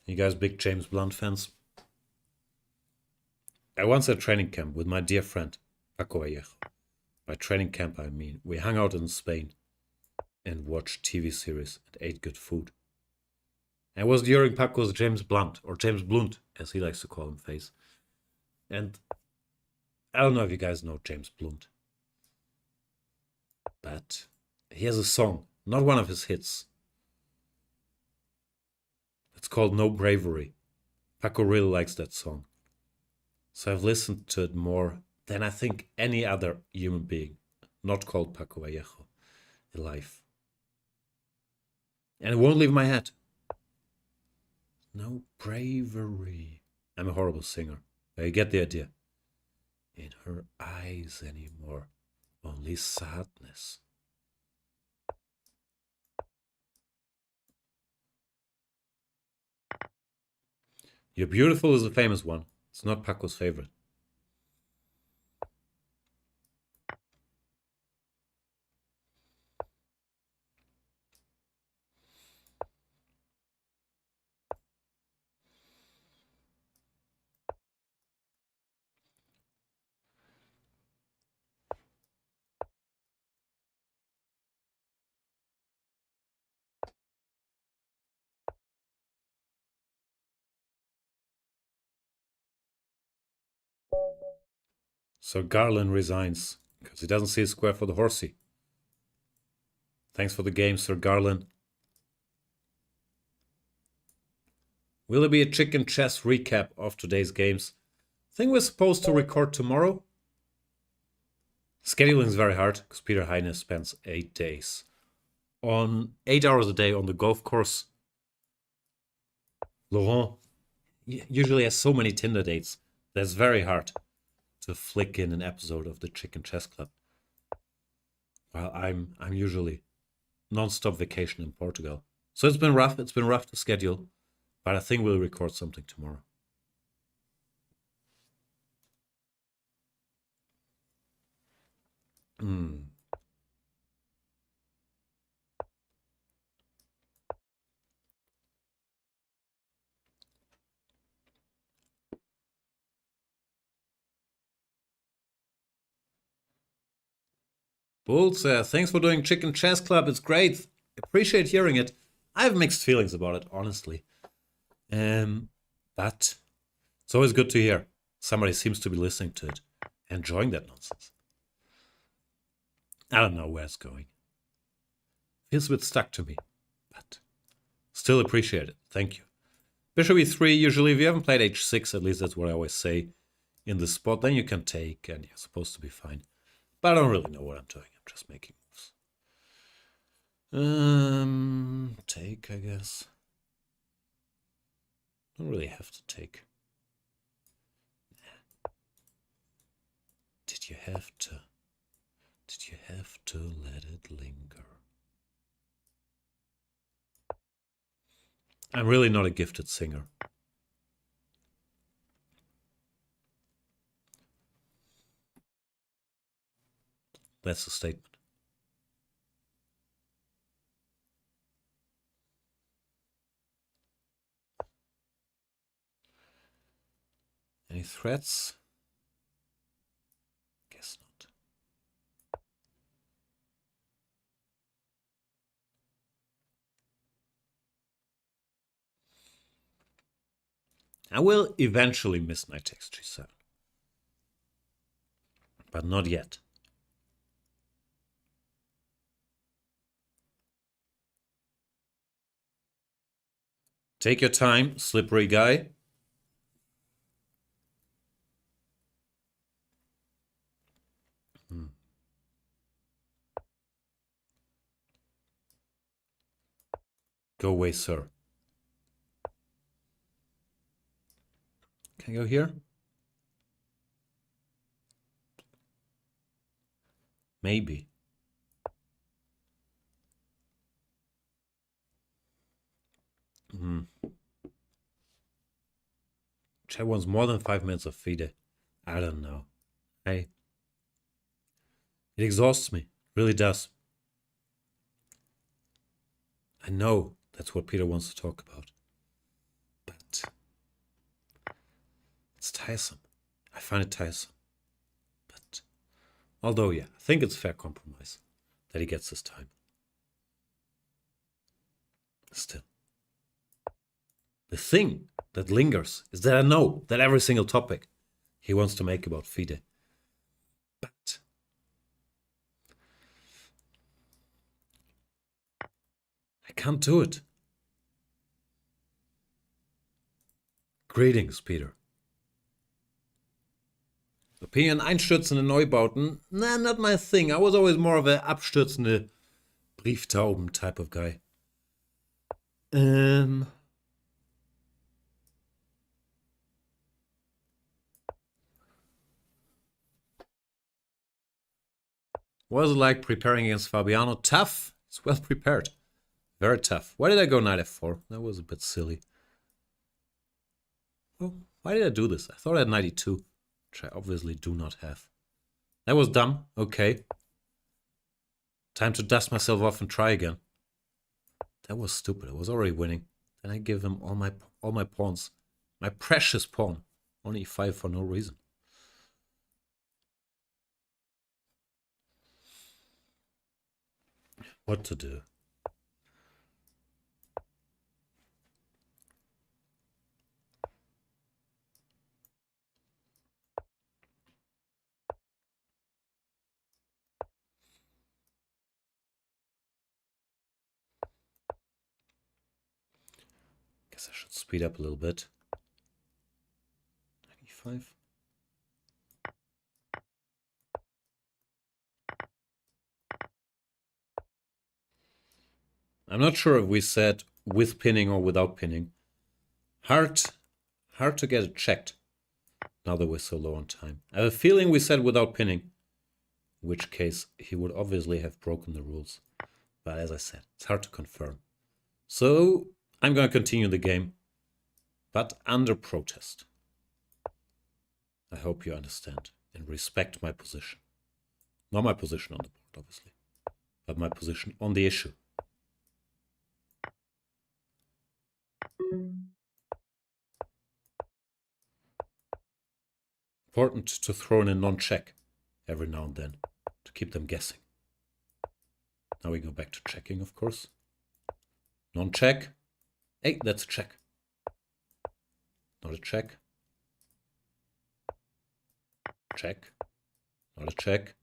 You guys big James Blunt fans? I once had training camp with my dear friend, Paco Vallejo. By training camp, I mean we hung out in Spain and watched TV series and ate good food. And it was during Paco's James Blunt, or James Blunt, as he likes to call him, phase. And I don't know if you guys know James Blunt. But he has a song, not one of his hits. It's called No Bravery. Paco really likes that song. So I've listened to it more than I think any other human being, not called Paco Vallejo, alive. And it won't leave my head. No bravery. I'm a horrible singer. But you get the idea. In her eyes anymore. Only sadness. You're beautiful is a famous one. It's not Paco's favorite. So Garland resigns because he doesn't see a square for the horsey. Thanks for the game, Sir Garland. Will there be a chicken chess recap of today's games? I think we're supposed to record tomorrow. Scheduling is very hard because Peter Heine spends 8 days on 8 hours a day on the golf course. Laurent usually has so many Tinder dates that it's very hard to flick in an episode of the Chicken Chess Club. While I'm usually non-stop vacation in Portugal. So it's been rough. It's been rough to schedule, but I think we'll record something tomorrow. Bulls, thanks for doing Chicken Chess Club. It's great. Appreciate hearing it. I have mixed feelings about it, honestly. But it's always good to hear somebody seems to be listening to it, enjoying that nonsense. I don't know where it's going. Feels a bit stuck to me, but still appreciate it. Thank you. Bishop e3, usually if you haven't played h6, at least that's what I always say in this spot, then you can take and you're supposed to be fine. But I don't really know what I'm doing. I'm just making moves. Take, I guess. Don't really have to take. Did you have to? Did you have to let it linger? I'm really not a gifted singer. That's a statement. Any threats? Guess not. I will eventually miss knight takes g7. But not yet. Take your time, slippery guy. Go away, sir. Can I go here? Maybe. Chad wants more than 5 minutes of FIDE. I don't know. It exhausts me. It really does. I know that's what Peter wants to talk about. But it's tiresome. I find it tiresome. But although, yeah, I think it's a fair compromise that he gets his time. Still. The thing that lingers is that I know that every single topic he wants to make about FIDE. But I can't do it. Greetings, Peter. Opinion Einstürzende Neubauten? Nah, not my thing. I was always more of a abstürzende Brieftauben type of guy. What was it like preparing against Fabiano? Tough. It's well prepared. Very tough. Why did I go knight f4? That was a bit silly. Oh, why did I do this? I thought I had 92, which I obviously do not have. That was dumb. Okay. Time to dust myself off and try again. That was stupid. I was already winning. Then I give him all my pawns. My precious pawn. On e5 for no reason. What to do? Guess I should speed up a little bit. 95. I'm not sure if we said with pinning or without pinning. Hard to get it checked now that we're so low on time. I have a feeling we said without pinning, in which case he would obviously have broken the rules. But as I said, it's hard to confirm. So I'm going to continue the game, but under protest. I hope you understand and respect my position. Not my position on the board, obviously, but my position on the issue. Important to throw in a non-check every now and then to keep them guessing. Now we go back to checking, of course. Non-check. Hey, that's a check. Not a check. Check. Not a check.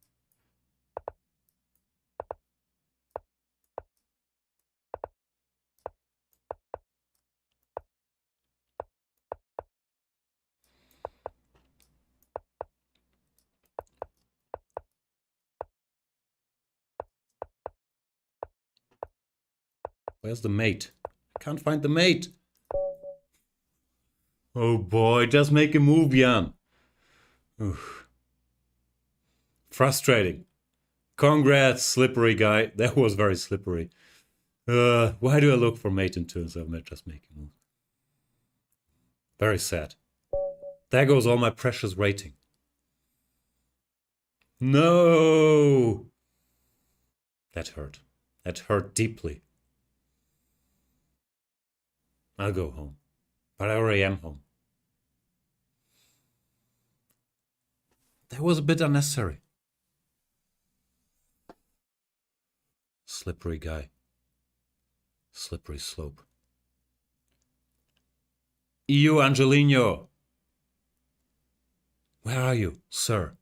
Where's the mate? I can't find the mate. Oh boy, just make a move, Jan. Oof. Frustrating. Congrats, slippery guy. That was very slippery. Why do I look for mate in turns? I'm not just making moves. Very sad. There goes all my precious rating. No! That hurt. That hurt deeply. I'll go home. But I already am home. That was a bit unnecessary. Slippery guy. Slippery slope. EU Angelino. Where are you, sir?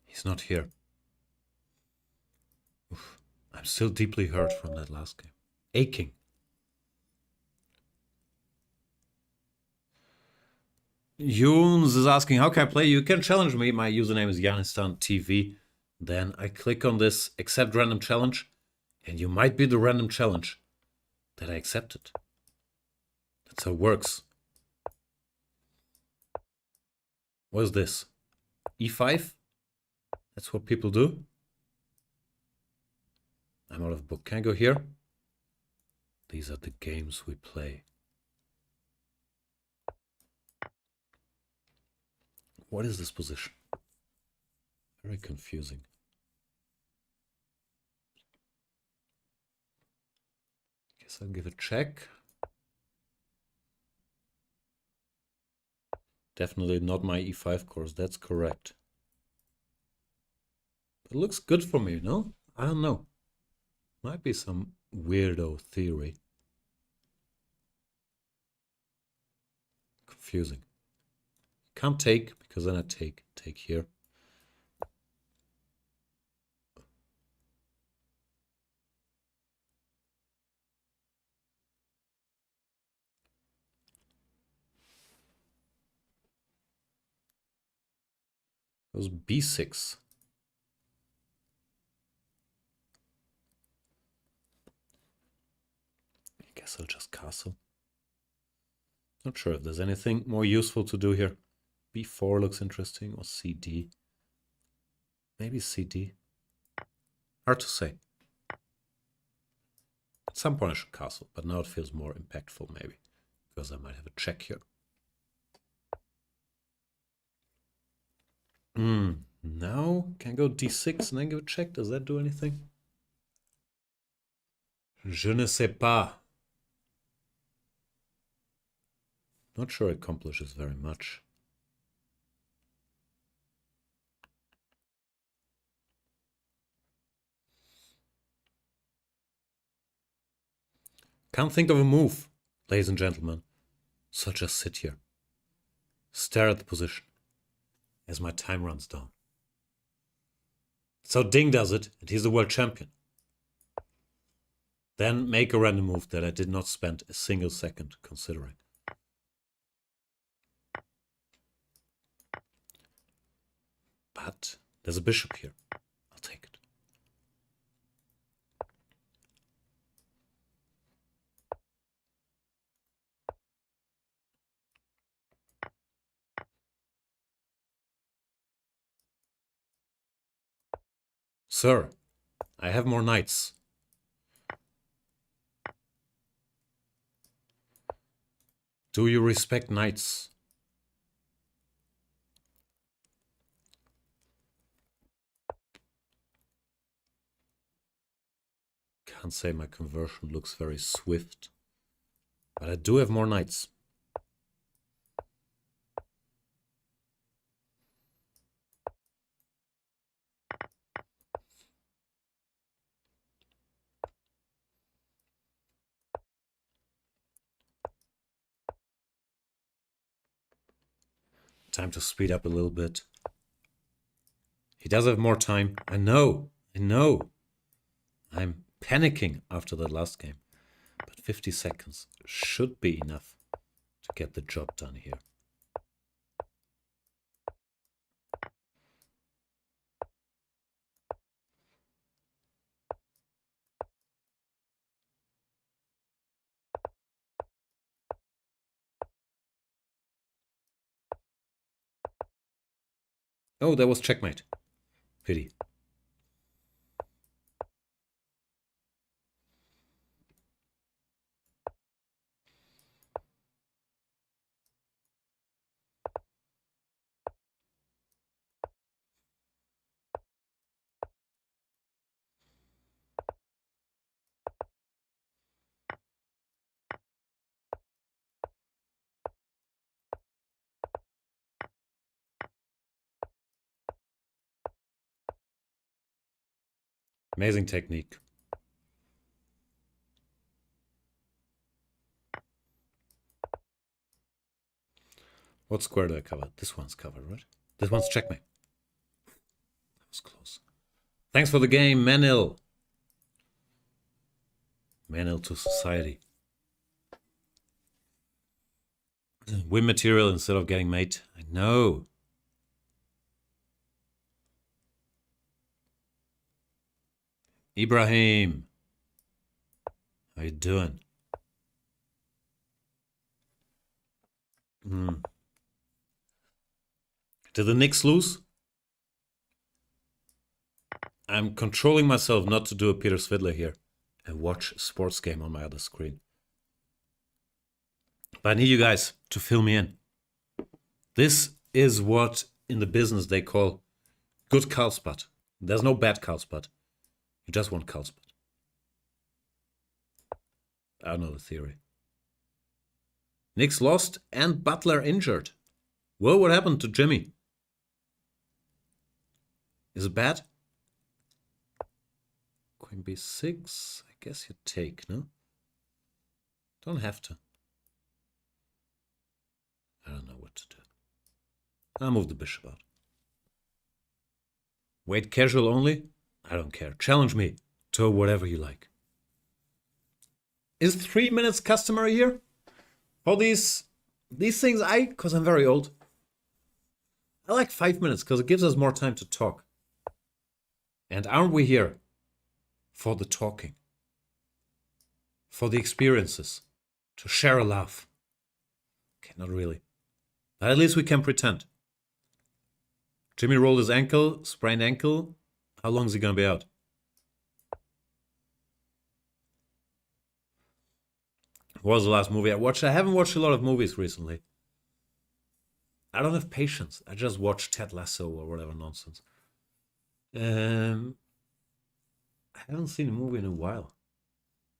He's not here. Oof. I'm still deeply hurt from that last game. Aching. Yunes is asking, how can I play? You can challenge me. My username is Yanistan TV. Then I click on this accept random challenge, and you might be the random challenge that I accepted. That's how it works. What is this? E5? That's what people do? I'm out of book. Can I go here? These are the games we play. What is this position? Very confusing. Guess I'll give a check. Definitely not my e5 course, that's correct. It looks good for me, no? I don't know. Might be some weirdo theory. Confusing. Can't take, because then I take here. It was b6. I guess I'll just castle. Not sure if there's anything more useful to do here. b4 looks interesting, or cd. Maybe CD. Hard to say. At some point I should castle, but now it feels more impactful maybe. Because I might have a check here. Now can I go D6 and then give a check? Does that do anything? Je ne sais pas. Not sure it accomplishes very much. Can't think of a move, ladies and gentlemen. So just sit here. Stare at the position as my time runs down. So Ding does it, and he's the world champion. Then make a random move that I did not spend a single second considering. But there's a bishop here. I'll take it. Sir, I have more knights. Do you respect knights? Can't say my conversion looks very swift, but I do have more knights. Time to speed up a little bit. He does have more time. I know. I'm panicking after that last game. But 50 seconds should be enough to get the job done here. Oh, that was checkmate. Pity. Amazing technique. What square do I cover? This one's covered, right? This one's checkmate. That was close. Thanks for the game, Manil. Manil to society. Win material instead of getting mate. I know. Ibrahim. How you doing? Did the Knicks lose? I'm controlling myself not to do a Peter Svidler here and watch a sports game on my other screen. But I need you guys to fill me in. This is what in the business they call good Carlsbad. There's no bad Carlsbad. You just want Carlsbad. I know the theory. Knicks lost and Butler injured. Well, what happened to Jimmy? Is it bad? Queen b6. I guess you take, no? Don't have to. I don't know what to do. I'll move the bishop out. Wait casual only? I don't care. Challenge me to whatever you like. Is 3 minutes customary here? For these things, because I'm very old, I like 5 minutes because it gives us more time to talk. And aren't we here for the talking? For the experiences? To share a laugh? Okay, not really. But at least we can pretend. Jimmy rolled his ankle, sprained ankle. How long is he going to be out? What was the last movie I watched? I haven't watched a lot of movies recently. I don't have patience. I just watched Ted Lasso or whatever nonsense. I haven't seen a movie in a while.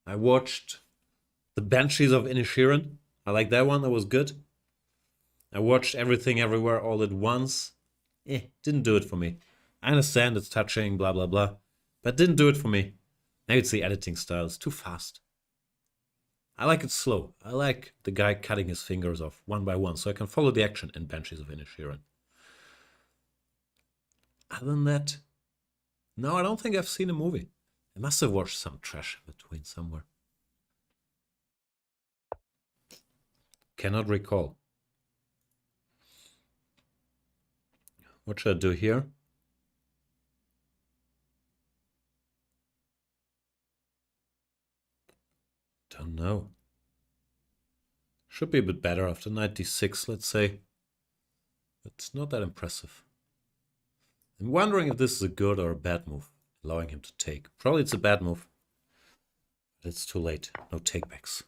I watched The Banshees of Inisherin. I like that one. That was good. I watched Everything Everywhere All at Once. Didn't do it for me. I understand it's touching, blah, blah, blah. But didn't do it for me. Maybe it's the editing style. It's too fast. I like it slow. I like the guy cutting his fingers off one by one so I can follow the action in Banshees of Inisherin. Other than that, no, I don't think I've seen a movie. I must have watched some trash in between somewhere. Cannot recall. What should I do here? Don't know. Should be a bit better after 96, let's say. But it's not that impressive. I'm wondering if this is a good or a bad move, allowing him to take. Probably it's a bad move. But it's too late. No takebacks.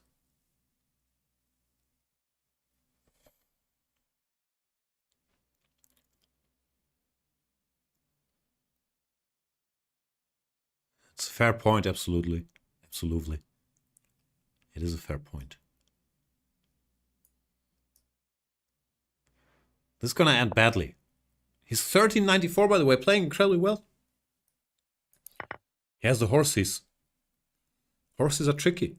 It's a fair point, absolutely. Absolutely. It is a fair point. This is going to end badly. He's 1394, by the way, playing incredibly well. He has the horses. Horses are tricky.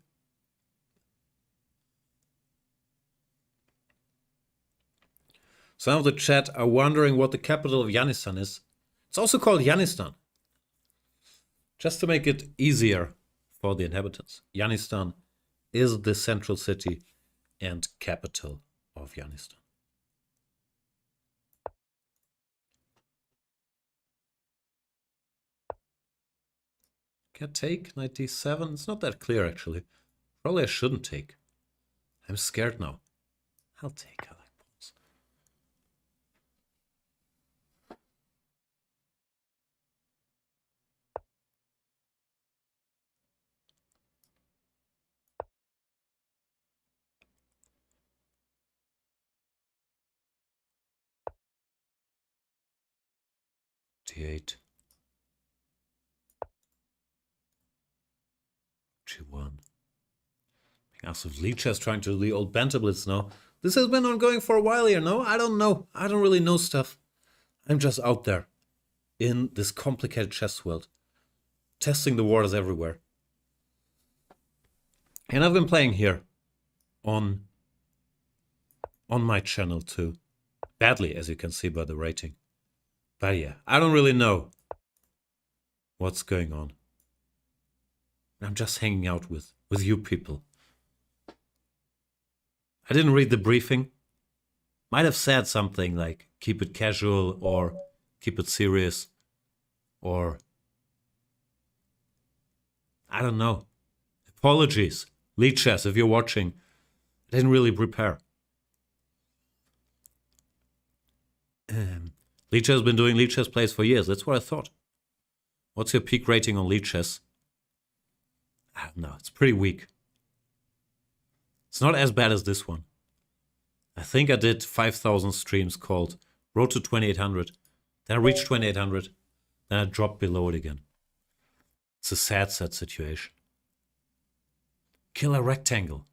Some of the chat are wondering what the capital of Yanistan is. It's also called Yanistan. Just to make it easier for the inhabitants. Yanistan is the central city and capital of Yanistan. Can I take 97? It's not that clear, actually. Probably I shouldn't take. I'm scared now. I'll take. I like balls. D8. G1. House of Lichess trying to do the old Banter Blitz now. This has been ongoing for a while here, no? I don't know. I don't really know stuff. I'm just out there in this complicated chess world, testing the waters everywhere. And I've been playing here on my channel too. Badly, as you can see by the rating. But yeah, I don't really know what's going on. I'm just hanging out with you people. I didn't read the briefing. Might have said something like keep it casual or keep it serious or I don't know. Apologies, Lichess, if you're watching. I didn't really prepare. Lichess has been doing Lichess plays for years. That's what I thought. What's your peak rating on Lichess? I don't know. It's pretty weak. It's not as bad as this one. I think I did 5,000 streams called Road to 2800. Then I reached 2800. Then I dropped below it again. It's a sad situation. Kill a rectangle.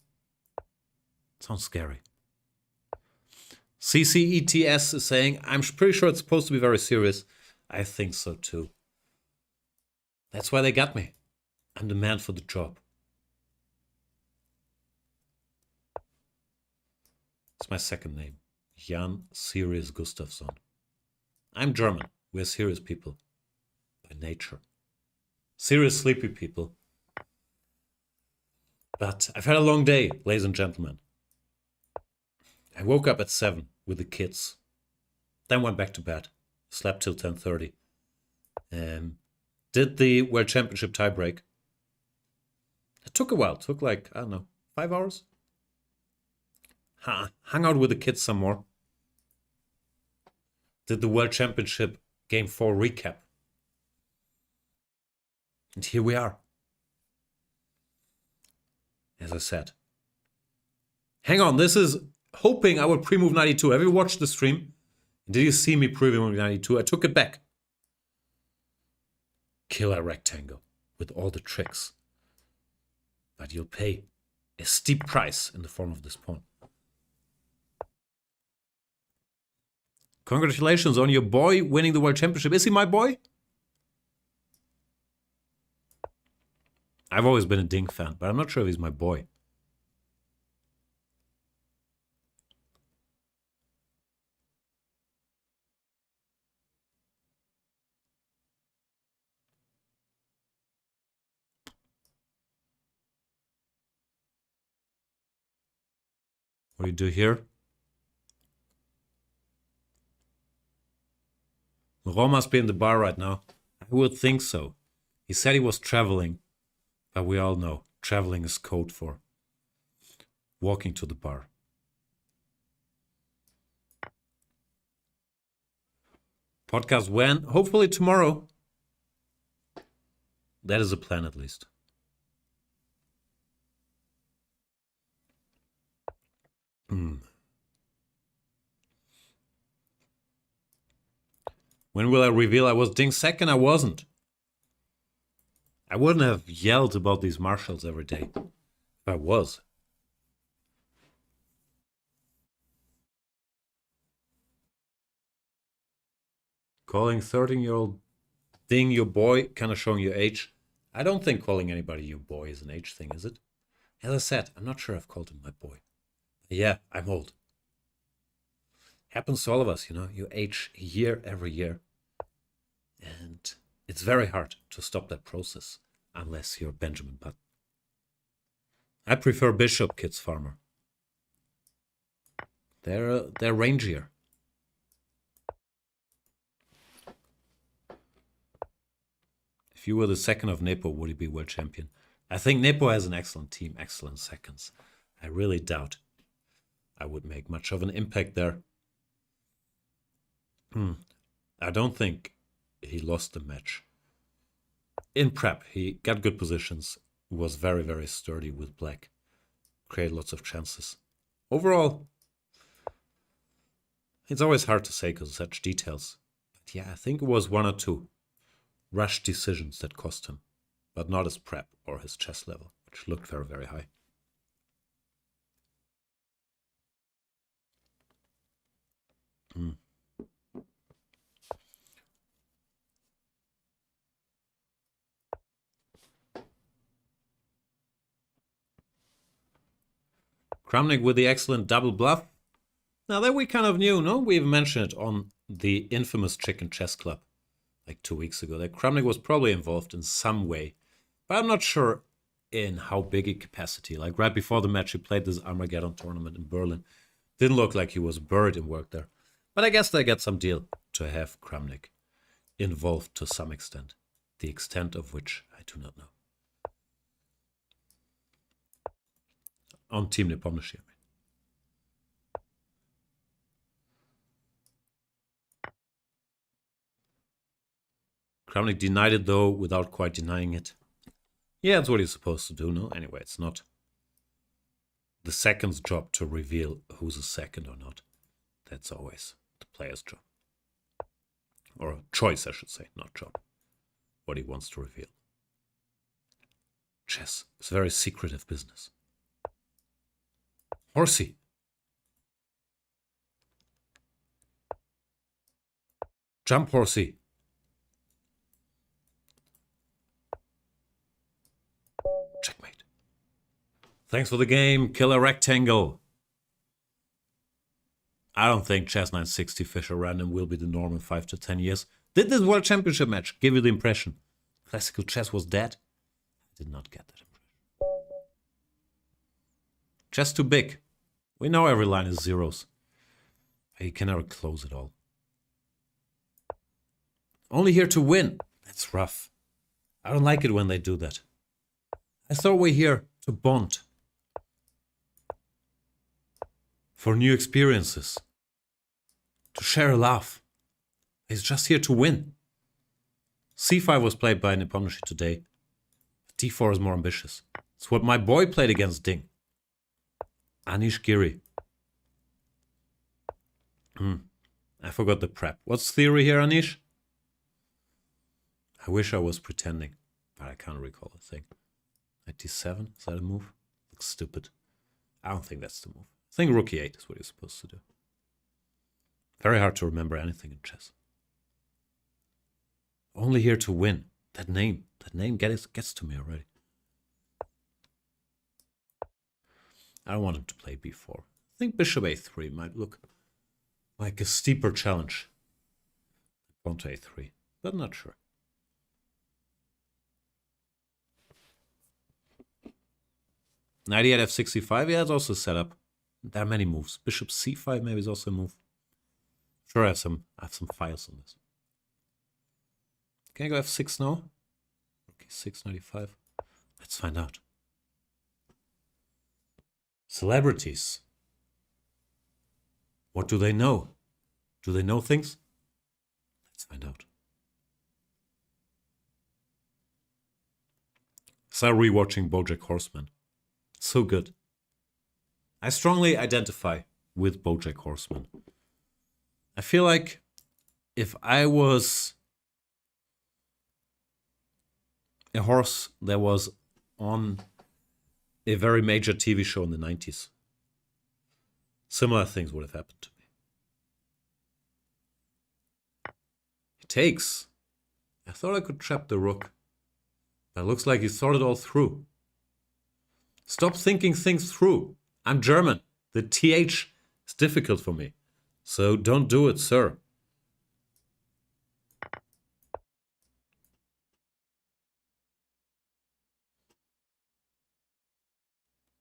Sounds scary. CCETS is saying, I'm pretty sure it's supposed to be very serious. I think so too. That's why they got me. I'm the man for the job. It's my second name. Jan Sirius Gustafsson. I'm German. We're serious people. By nature. Serious sleepy people. But I've had a long day, ladies and gentlemen. I woke up at 7 with the kids. Then went back to bed. Slept till 10:30. Did the World Championship tiebreak. It took a while. It took like, I don't know, 5 hours? Hung out with the kids some more. did the World Championship Game 4 recap. And here we are. As I said. Hang on, this is hoping I will pre-move 92. Have you watched the stream? Did you see me pre-move 92? I took it back. Killer rectangle with all the tricks. But you'll pay a steep price in the form of this pawn. Congratulations on your boy winning the World Championship. Is he my boy? I've always been a Ding fan, but I'm not sure if he's my boy. What do you do here? Laurent must be in the bar right now. I would think so. He said he was traveling, but we all know traveling is code for walking to the bar. Podcast when? Hopefully tomorrow. That is a plan at least. When will I reveal I was Ding second? I wasn't. I wouldn't have yelled about these marshals every day if I was. Calling 13-year-old Ding your boy, kind of showing your age. I don't think calling anybody your boy is an age thing, is it? As I said, I'm not sure I've called him my boy. Yeah, I'm old. Happens to all of us, you know. You age a year every year. And it's very hard to stop that process unless you're Benjamin Button. I prefer Bishop, Kids Farmer. They're rangier. If you were the second of Nepo, would he be world champion? I think Nepo has an excellent team, excellent seconds. I really doubt I would make much of an impact there. I don't think he lost the match. In prep, he got good positions, was very, very sturdy with black, created lots of chances. Overall, it's always hard to say because of such details. But yeah, I think it was one or two rushed decisions that cost him, but not his prep or his chess level, which looked very, very high. Kramnik with the excellent double bluff. Now that we kind of knew, no? We even mentioned it on the infamous Chicken Chess Club like 2 weeks ago that Kramnik was probably involved in some way, but I'm not sure in how big a capacity. Like right before the match, he played this Armageddon tournament in Berlin. Didn't look like he was buried in work there. But I guess they get some deal to have Kramnik involved to some extent, the extent of which I do not know. On Team Nepomniachtchi, I mean. Kramnik denied it, though, without quite denying it. Yeah, that's what he's supposed to do, no? Anyway, it's not the second's job to reveal who's a second or not. That's always the player's job. Or a choice, I should say, not job. What he wants to reveal. Chess is a very secretive business. Horsey. Jump, Horsey. Checkmate. Thanks for the game, Killer Rectangle. I don't think Chess 960 Fischer Random will be the norm in 5 to 10 years. Did this World Championship match give you the impression classical chess was dead? I did not get that impression. Chess too big. We know every line is zeros. You can never close it all. Only here to win. That's rough. I don't like it when they do that. I thought we're here to bond. For new experiences. To share a laugh. He's just here to win. c5 was played by Nipponishi today. d4 is more ambitious. It's what my boy played against Ding. Anish Giri. I forgot the prep. What's theory here, Anish? I wish I was pretending, but I can't recall a thing. Knight d7, is that a move? Looks stupid. I don't think that's the move. I think rook e8 is what you're supposed to do. Very hard to remember anything in chess. Only here to win. That name gets to me already. I don't want him to play b4. I think bishop a3 might look like a steeper challenge. Pawn to a3, but not sure. Knight e8 f65, yeah, it's also set up. There are many moves. Bishop c5 maybe is also a move. Sure, I have some files on this. Can I go f6 now? Okay, 695. Let's find out. Celebrities. What do they know? Do they know things? Let's find out. So rewatching BoJack Horseman. So good. I strongly identify with BoJack Horseman. I feel like if I was a horse that was on a very major TV show in the 90s, similar things would have happened to me. He takes. I thought I could trap the rook, but it looks like he thought it all through. Stop thinking things through. I'm German. The TH is difficult for me. So don't do it, sir.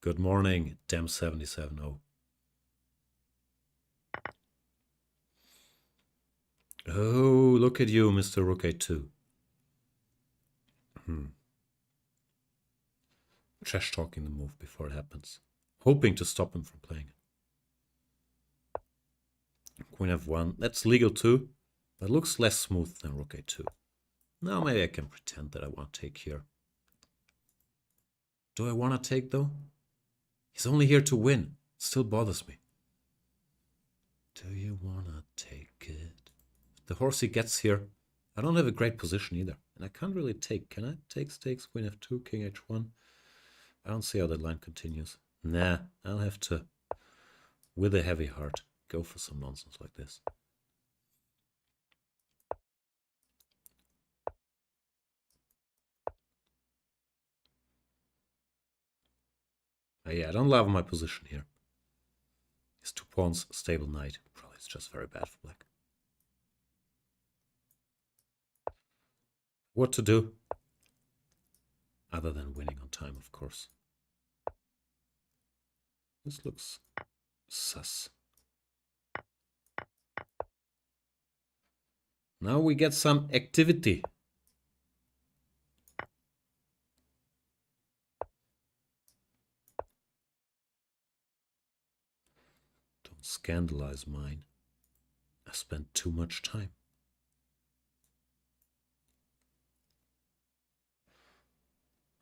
Good morning, Dem770. Oh, look at you, Mr. Rook A2. Trash talking the move before it happens. Hoping to stop him from playing it. Queen F1. That's legal too. But looks less smooth than Rook A2. Now maybe I can pretend that I want to take here. Do I want to take though? He's only here to win. It still bothers me. Do you want to take it? If the horsey gets here, I don't have a great position either. And I can't really take. Can I take stakes? Queen F2, King H1. I don't see how that line continues. Nah, I'll have to, with a heavy heart, go for some nonsense like this. Yeah, I don't love my position here. His 2 pawns, stable knight. Probably it's just very bad for black. What to do? Other than winning on time, of course. This looks sus. Now we get some activity. Don't scandalize mine. I spent too much time.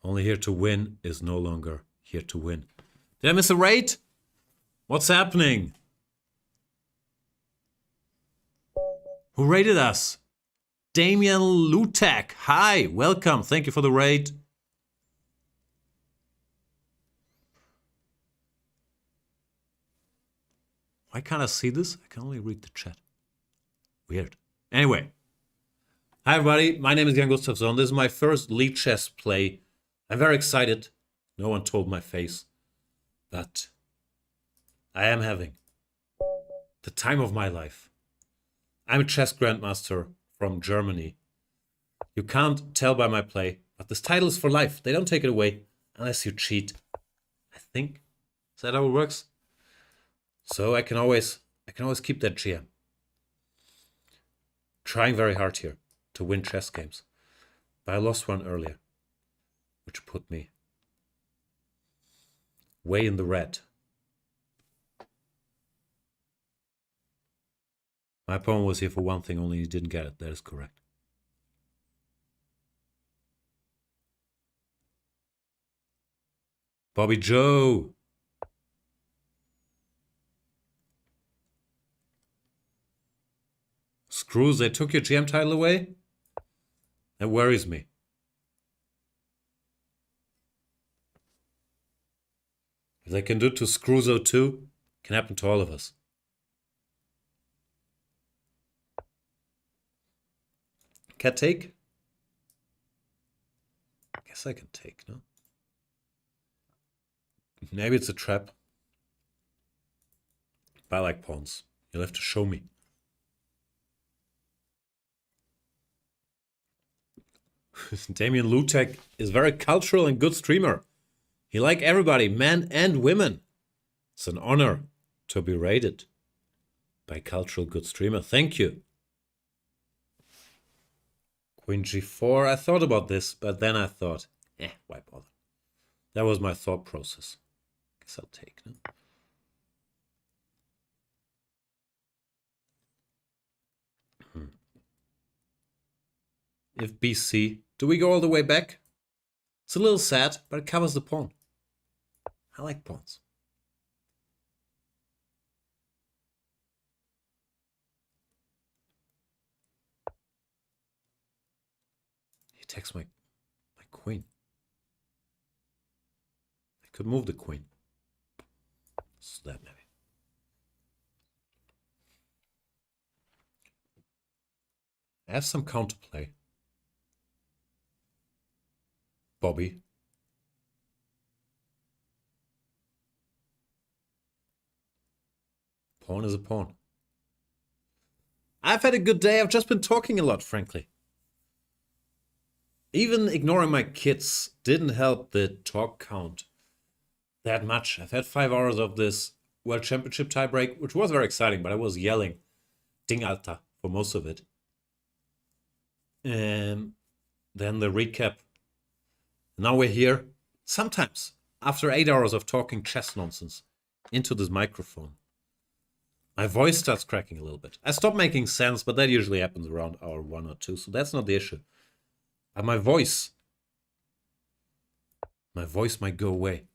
Only here to win is no longer here to win. Did I miss a raid? What's happening? Who raided us? Damian Lutek. Hi, welcome. Thank you for the raid. Why can't I see this? I can only read the chat. Weird. Anyway. Hi, everybody. My name is Gustafsson. This is my first Lichess play. I'm very excited. No one told my face. But I am having the time of my life. I'm a chess grandmaster from Germany. You can't tell by my play, but this title is for life. They don't take it away unless you cheat. I think. Is that how it works? So I can always keep that GM. Trying very hard here to win chess games. But I lost one earlier, which put me way in the red. My opponent was here for one thing, only he didn't get it. That is correct. Bobby Joe. Screws, they took your GM title away? That worries me. If they can do it to Screwzo too, it can happen to all of us. Can I take? I guess I can take, no? Maybe it's a trap. But I like pawns. You'll have to show me. Damien Lutek is very cultural and good streamer. He like everybody, men and women. It's an honor to be rated by cultural good streamer. Thank you. Queen G4. I thought about this, but then I thought, why bother? That was my thought process. Guess I'll take, no? If BC, do we go all the way back? It's a little sad, but it covers the pawn. I like pawns. He takes my queen. I could move the queen. So that maybe. I have some counterplay. Bobby. Pawn is a pawn. I've had a good day. I've just been talking a lot, frankly. Even ignoring my kids didn't help the talk count that much. I've had 5 hours of this World Championship tiebreak, which was very exciting, but I was yelling Ding Alta for most of it. And then the recap. Now we're here. Sometimes, after 8 hours of talking chess nonsense into this microphone, my voice starts cracking a little bit. I stop making sense, but that usually happens around hour 1 or 2, so that's not the issue. But my voice might go away.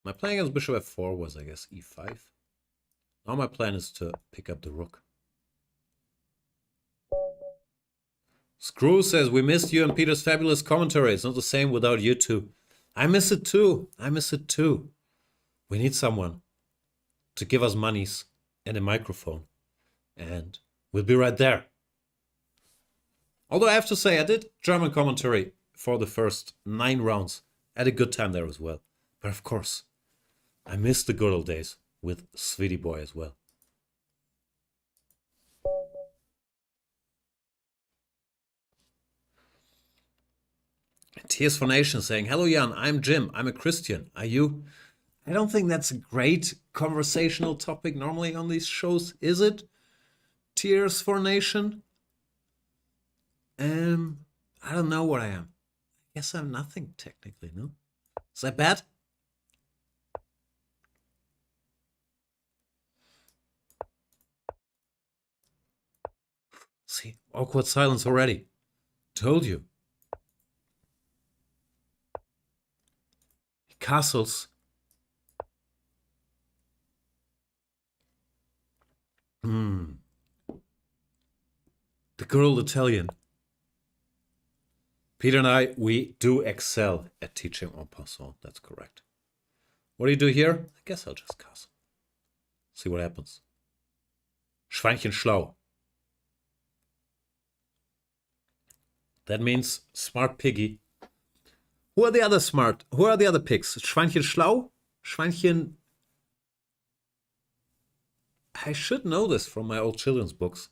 My plan against bishop f4 was, I guess, e5. Now my plan is to pick up the rook. Screw says, we missed you and Peter's fabulous commentary. It's not the same without you two. I miss it too. I miss it too. We need someone to give us monies and a microphone. And we'll be right there. Although I have to say, I did German commentary for the first 9 rounds. I had a good time there as well. But of course, I miss the good old days with Sweetie Boy as well. Tears for Nation saying, hello Jan, I'm Jim, I'm a Christian. Are you? I don't think that's a great conversational topic normally on these shows, is it? Tears for Nation? I don't know what I am. I guess I'm nothing technically, no? Is that bad? See, awkward silence already. Told you. Castles. The good old Italian. Peter and I, we do excel at teaching en passant. That's correct. What do you do here? I guess I'll just castle. See what happens. Schweinchen schlau. That means smart piggy. Who are the other smart? Who are the other pigs? Schweinchen schlau? Schweinchen... I should know this from my old children's books.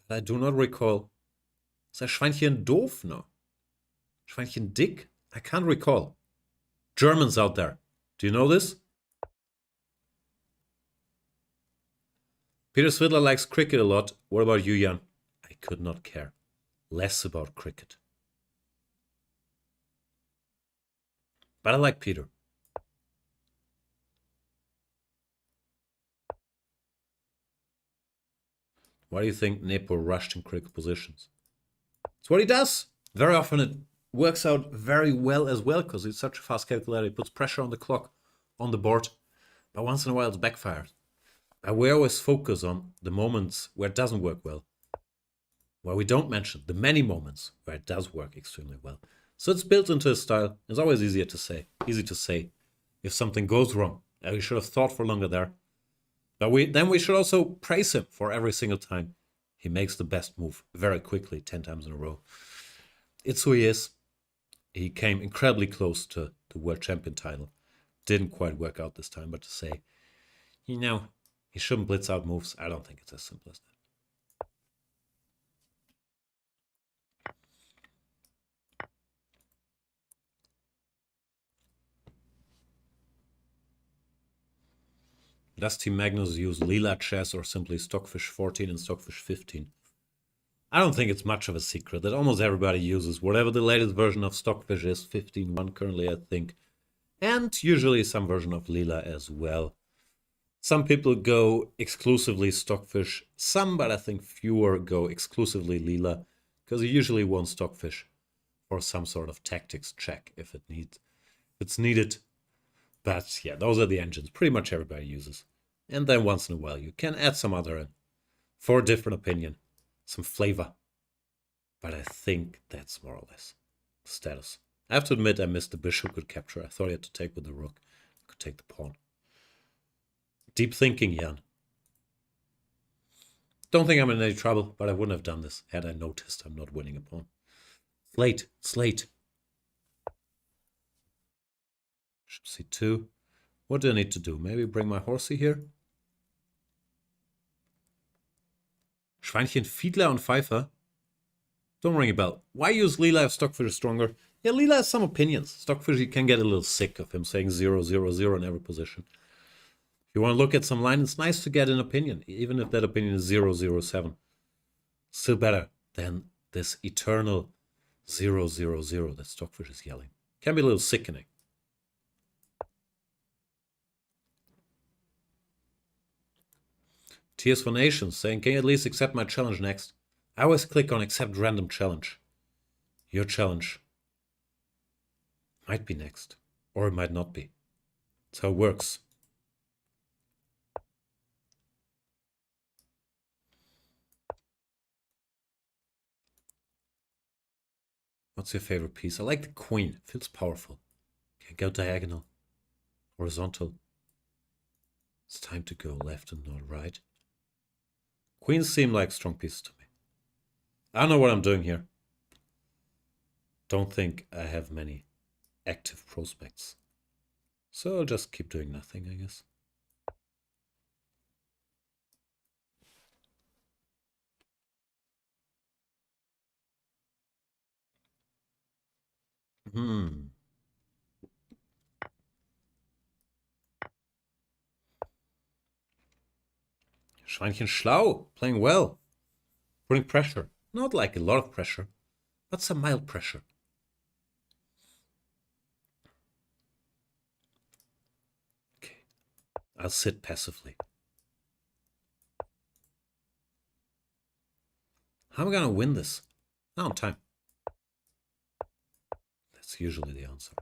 But I do not recall. Is that Schweinchen doof? No. Schweinchen dick? I can't recall. Germans out there. Do you know this? Peter Svidler likes cricket a lot. What about you, Jan? I could not care less about cricket. But I like Peter. Why do you think Nepo rushed in critical positions? It's what he does. Very often it works out very well as well because he's such a fast calculator. He puts pressure on the clock, on the board. But once in a while it's backfired. And we always focus on the moments where it doesn't work well. Where we don't mention the many moments where it does work extremely well. So it's built into his style. It's always easy to say if something goes wrong. We should have thought for longer there. But we should also praise him for every single time he makes the best move very quickly, 10 times in a row. It's who he is. He came incredibly close to the world champion title. Didn't quite work out this time, but to say, he shouldn't blitz out moves, I don't think it's as simple as that. Does Team Magnus use Lila chess or simply Stockfish 14 and Stockfish 15? I don't think it's much of a secret that almost everybody uses whatever the latest version of Stockfish is, 15.1 currently, I think. And usually some version of Lila as well. Some people go exclusively Stockfish, some, but I think fewer go exclusively Lila, because you usually want Stockfish for some sort of tactics check if it's needed. But yeah, those are the engines pretty much everybody uses. And then once in a while you can add some other in for a different opinion, some flavor. But I think that's more or less the status. I have to admit I missed the bishop could capture. I thought he had to take with the rook. I could take the pawn. Deep thinking, Jan. Don't think I'm in any trouble, but I wouldn't have done this had I noticed I'm not winning a pawn. Slate. Bishop c2. What do I need to do? Maybe bring my horsey here? Schweinchen, Fiedler und Pfeiffer? Don't ring a bell. Why use Lila if Stockfish is stronger? Yeah, Lila has some opinions. Stockfish, you can get a little sick of him saying 0-0-0 in every position. If you want to look at some line, it's nice to get an opinion, even if that opinion is 0-0-7. Still better than this eternal 0-0-0 that Stockfish is yelling. Can be a little sickening. Tears for Nations saying, can you at least accept my challenge next? I always click on accept random challenge. Your challenge might be next, or it might not be. That's how it works. What's your favorite piece? I like the queen. It feels powerful. Okay, go diagonal. Horizontal. It's time to go left and not right. Queens seem like strong pieces to me. I don't know what I'm doing here. Don't think I have many active prospects. So I'll just keep doing nothing, I guess. Schweinchen schlau, playing well. Putting pressure. Not like a lot of pressure, but some mild pressure. Okay, I'll sit passively. How am I gonna win this? Not on time. That's usually the answer.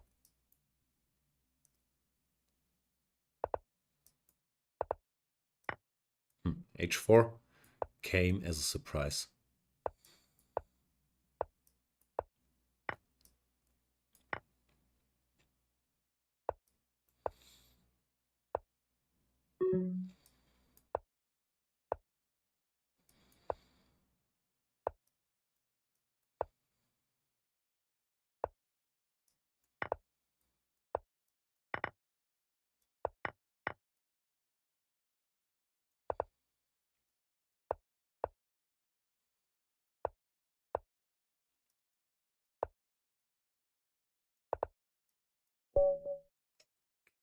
H4 came as a surprise.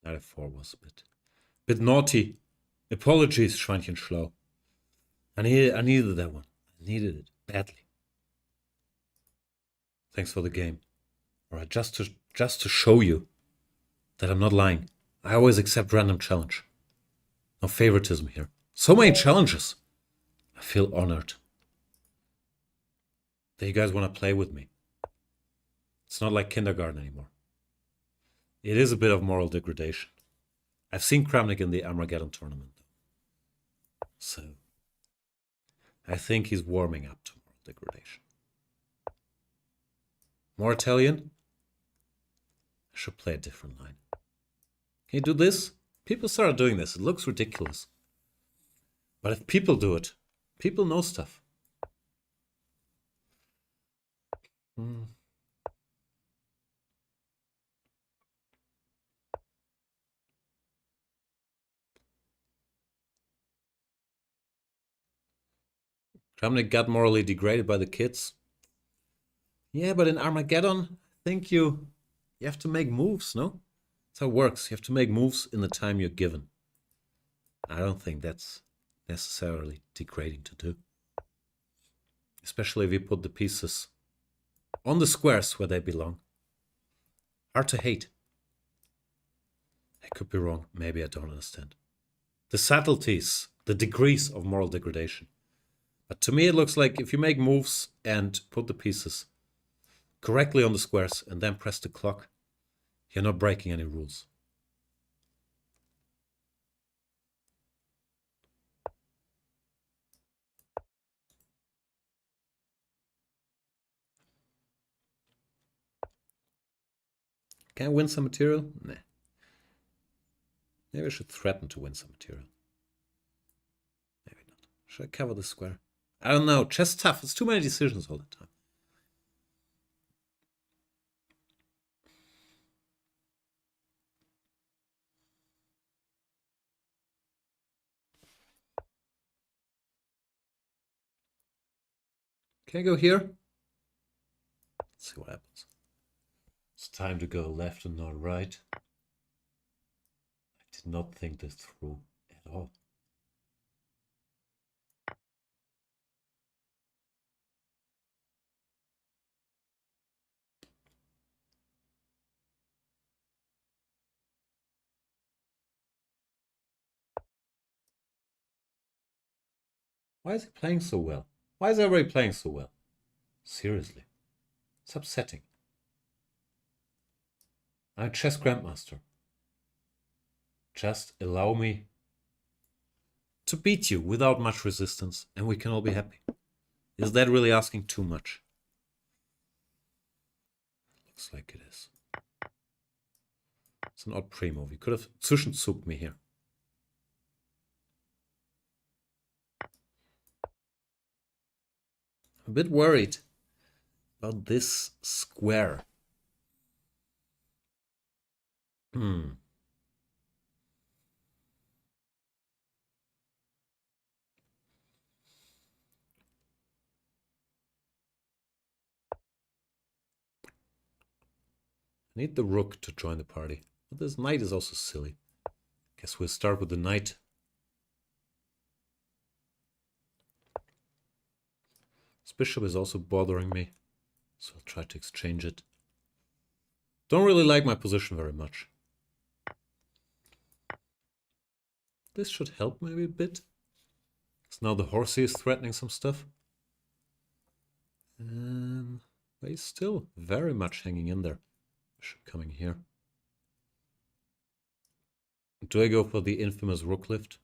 Knight f4 was a bit naughty. Apologies, Schweinchen Schlau. I needed that one. I needed it badly. Thanks for the game. Alright, just to show you that I'm not lying. I always accept random challenge. No favoritism here. So many challenges. I feel honored that you guys want to play with me. It's not like kindergarten anymore. It is a bit of moral degradation. I've seen Kramnik in the Armageddon tournament, so I think he's warming up to moral degradation. More Italian? I should play a different line. Can you do this? People started doing this. It looks ridiculous. But if people do it, people know stuff. Kramnik got morally degraded by the kids. Yeah, but in Armageddon, I think you have to make moves, no? That's how it works. You have to make moves in the time you're given. I don't think that's necessarily degrading to do. Especially if you put the pieces on the squares where they belong. Hard to hate. I could be wrong. Maybe I don't understand. The subtleties, the degrees of moral degradation. But to me, it looks like if you make moves and put the pieces correctly on the squares and then press the clock, you're not breaking any rules. Can I win some material? Nah. Maybe I should threaten to win some material. Maybe not. Should I cover the square? I don't know. Chess tough. It's too many decisions all the time. Can I go here? Let's see what happens. It's time to go left and not right. I did not think this through at all. Why is he playing so well? Why is everybody playing so well? Seriously. It's upsetting. I'm a chess grandmaster. Just allow me to beat you without much resistance, and we can all be happy. Is that really asking too much? Looks like it is. It's an odd pre-move. You could have zwischenzuged me here. I'm a bit worried about this square. I need the rook to join the party. But this knight is also silly. Guess we'll start with the knight. This bishop is also bothering me, so I'll try to exchange it. Don't really like my position very much. This should help maybe a bit. Because now the horsey is threatening some stuff. But he's still very much hanging in there. Bishop coming here. Do I go for the infamous rook lift?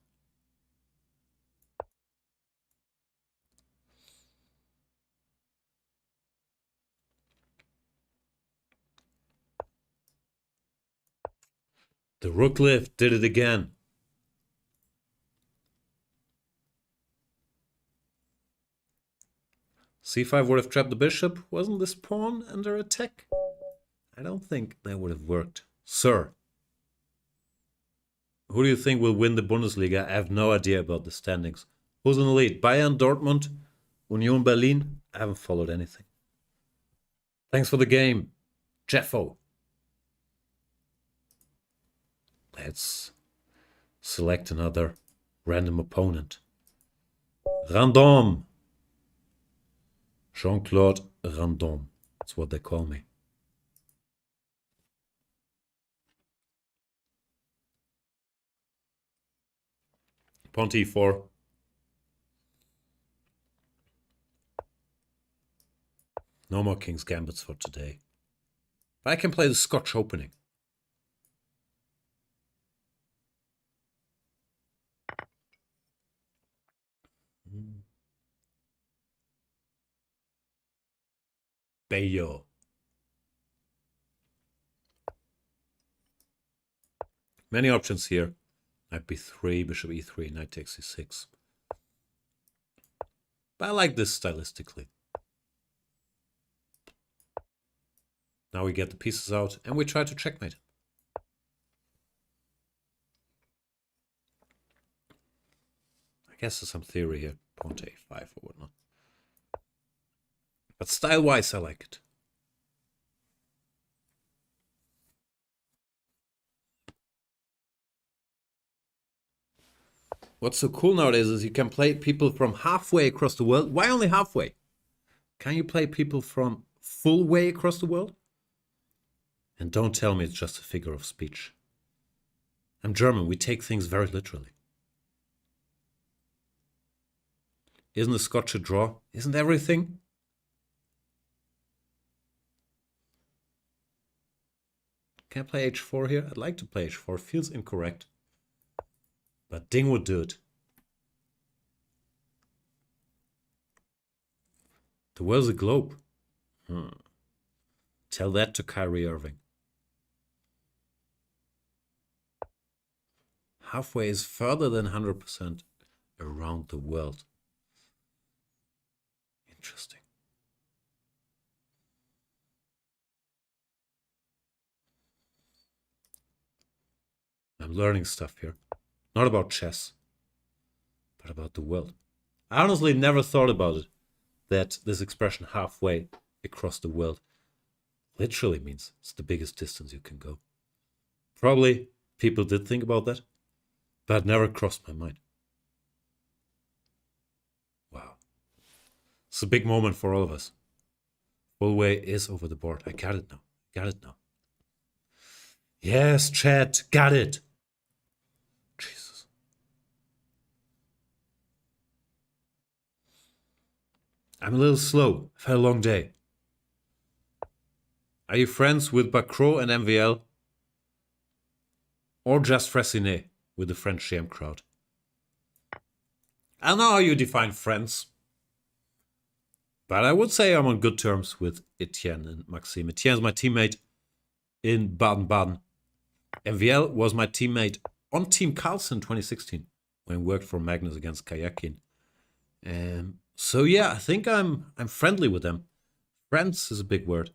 The rook lift did it again. C5 would have trapped the bishop. Wasn't this pawn under attack? I don't think that would have worked. Sir, who do you think will win the Bundesliga? I have no idea about the standings. Who's in the lead? Bayern, Dortmund, Union Berlin? I haven't followed anything. Thanks for the game, Jeffo. Let's select another random opponent. Random. Jean-Claude Random. That's what they call me. Pawn e4. No more King's Gambits for today. But I can play the Scotch opening. Bayo. Many options here. Knight b3, bishop e3, knight takes e6. But I like this stylistically. Now we get the pieces out and we try to checkmate. I guess there's some theory here. Pawn to a5 or whatnot. But style-wise, I like it. What's so cool nowadays is you can play people from halfway across the world. Why only halfway? Can you play people from full way across the world? And don't tell me it's just a figure of speech. I'm German. We take things very literally. Isn't the Scotch a draw? Isn't everything? Can I play h4 here? I'd like to play h4. Feels incorrect. But Ding would do it. The world's a globe. Tell that to Kyrie Irving. Halfway is further than 100% around the world. Interesting. I'm learning stuff here. Not about chess, but about the world. I honestly never thought about it, that this expression halfway across the world literally means it's the biggest distance you can go. Probably people did think about that, but it never crossed my mind. Wow. It's a big moment for all of us. Full way is over the board. I got it now. Got it now. Yes, chat. Got it. Jesus. I'm a little slow. I've had a long day. Are you friends with Bacro and MVL? Or just Fressinet with the French GM crowd? I don't know how you define friends. But I would say I'm on good terms with Etienne and Maxime. Etienne is my teammate in Baden-Baden. MVL was my teammate on Team Carlsen 2016 when we worked for Magnus against Kayakin. So yeah, I think I'm friendly with them. Friends is a big word.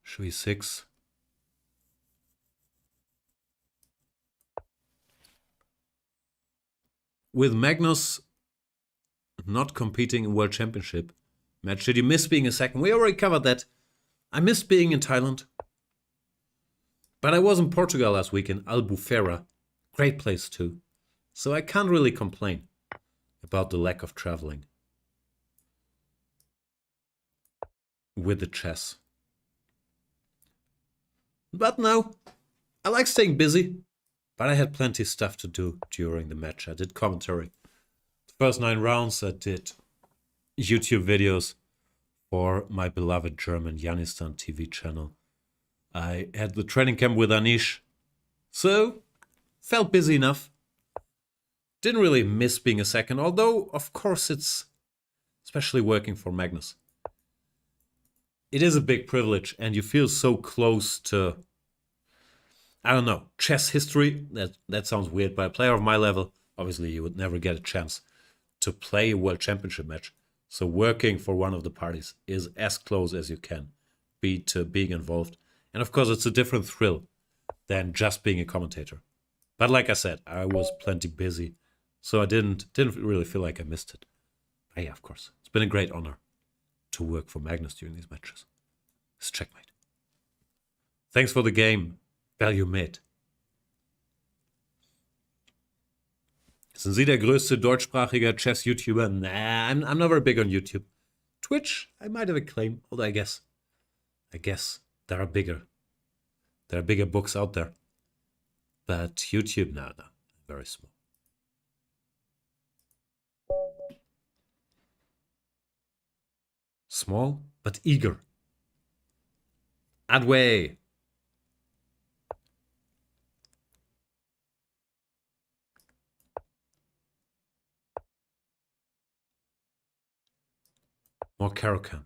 Should we 6? With Magnus not competing in World Championship match, did you miss being a second? We already covered that. I missed being in Thailand. But I was in Portugal last week in Albufeira. Great place too. So I can't really complain about the lack of traveling with the chess. But no, I like staying busy. But I had plenty of stuff to do during the match. I did commentary. The first 9 rounds, I did YouTube videos for my beloved German Yanistan TV channel. I had the training camp with Anish. So, felt busy enough. Didn't really miss being a second. Although, of course, it's especially working for Magnus. It is a big privilege and you feel so close to, I don't know, chess history. That sounds weird, but a player of my level, obviously you would never get a chance to play a World Championship match. So working for one of the parties is as close as you can be to being involved. And of course, it's a different thrill than just being a commentator. But like I said, I was plenty busy, so I didn't really feel like I missed it. But yeah, of course, it's been a great honor to work for Magnus during these matches. It's checkmate. Thanks for the game. Value made. Sind Sie der größte deutschsprachige Chess-YouTuber? Nah, I'm not very big on YouTube. Twitch, I might have a claim, although I guess there are bigger books out there. But YouTube, no, very small. Small, but eager. Adway. More Caro-Kann.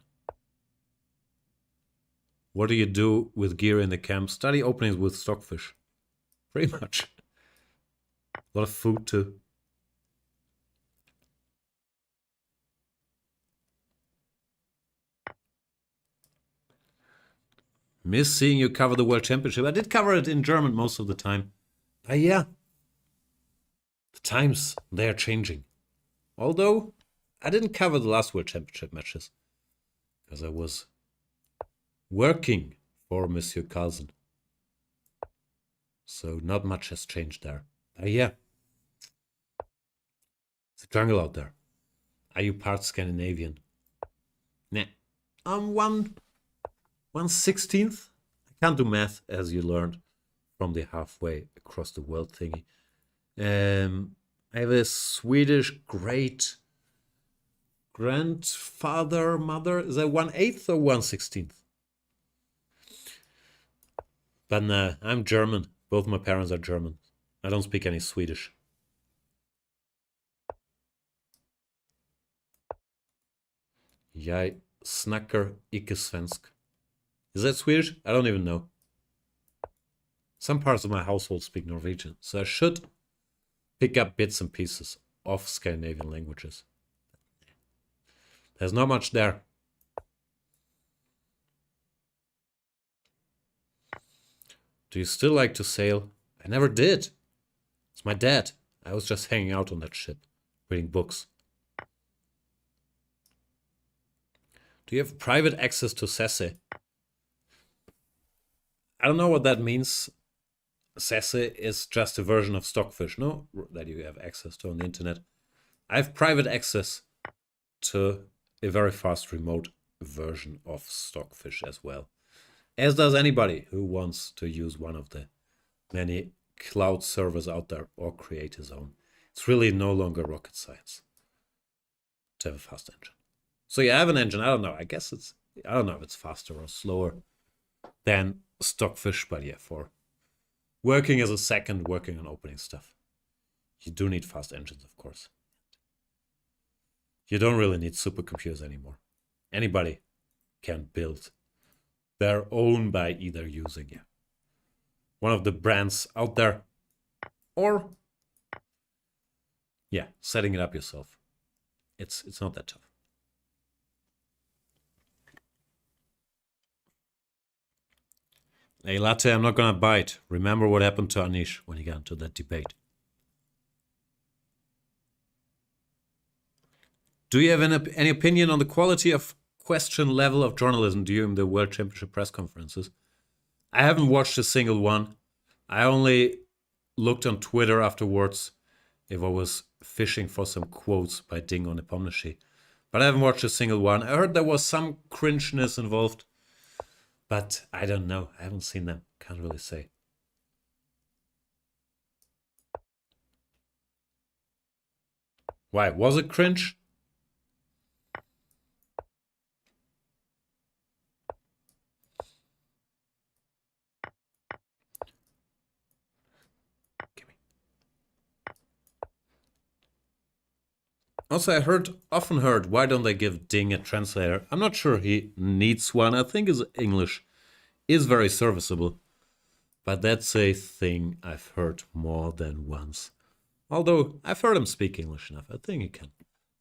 What do you do with gear in the camp? Study openings with stockfish. Pretty much. A lot of food too. Miss seeing you cover the World Championship. I did cover it in German most of the time. Yeah. The times, they are changing. Although, I didn't cover the last World Championship matches. Because I was working for Monsieur Carlsen. So not much has changed there. Yeah. It's a jungle out there. Are you part Scandinavian? Nah. I'm 1/16th. I can't do math, as you learned from the halfway across the world thingy. I have a Swedish great grandfather, mother. Is that 1/8 or 1/16th? But nah, I'm German. Both my parents are German. I don't speak any Swedish. Jag snackar icke svensk. Is that Swedish? I don't even know. Some parts of my household speak Norwegian, so I should pick up bits and pieces of Scandinavian languages. There's not much there. Do you still like to sail? I never did. It's my dad. I was just hanging out on that ship, reading books. Do you have private access to Sesse? I don't know what that means. Sesse is just a version of Stockfish, no? That you have access to on the internet. I have private access to a very fast remote version of Stockfish as well. As does anybody who wants to use one of the many cloud servers out there or create his own. It's really no longer rocket science to have a fast engine. So you have an engine, I don't know, I don't know if it's faster or slower than Stockfish, but yeah, for working as a second, working on opening stuff, you do need fast engines, of course. You don't really need supercomputers anymore. Anybody can build their own by either using one of the brands out there or setting it up yourself. It's not that tough. Hey Latte, I'm not gonna bite. Remember what happened to Anish when he got into that debate. Do you have any opinion on the quality of question level of journalism during the World Championship press conferences? I haven't watched a single one. I only looked on Twitter afterwards if I was fishing for some quotes by Dingo Nepomniachtchi. But I haven't watched a single one. I heard there was some cringeness involved. But I don't know. I haven't seen them. Can't really say. Why? Was it cringe? Also, I often heard, why don't they give Ding a translator? I'm not sure he needs one. I think his English is very serviceable. But that's a thing I've heard more than once. Although, I've heard him speak English enough. I think he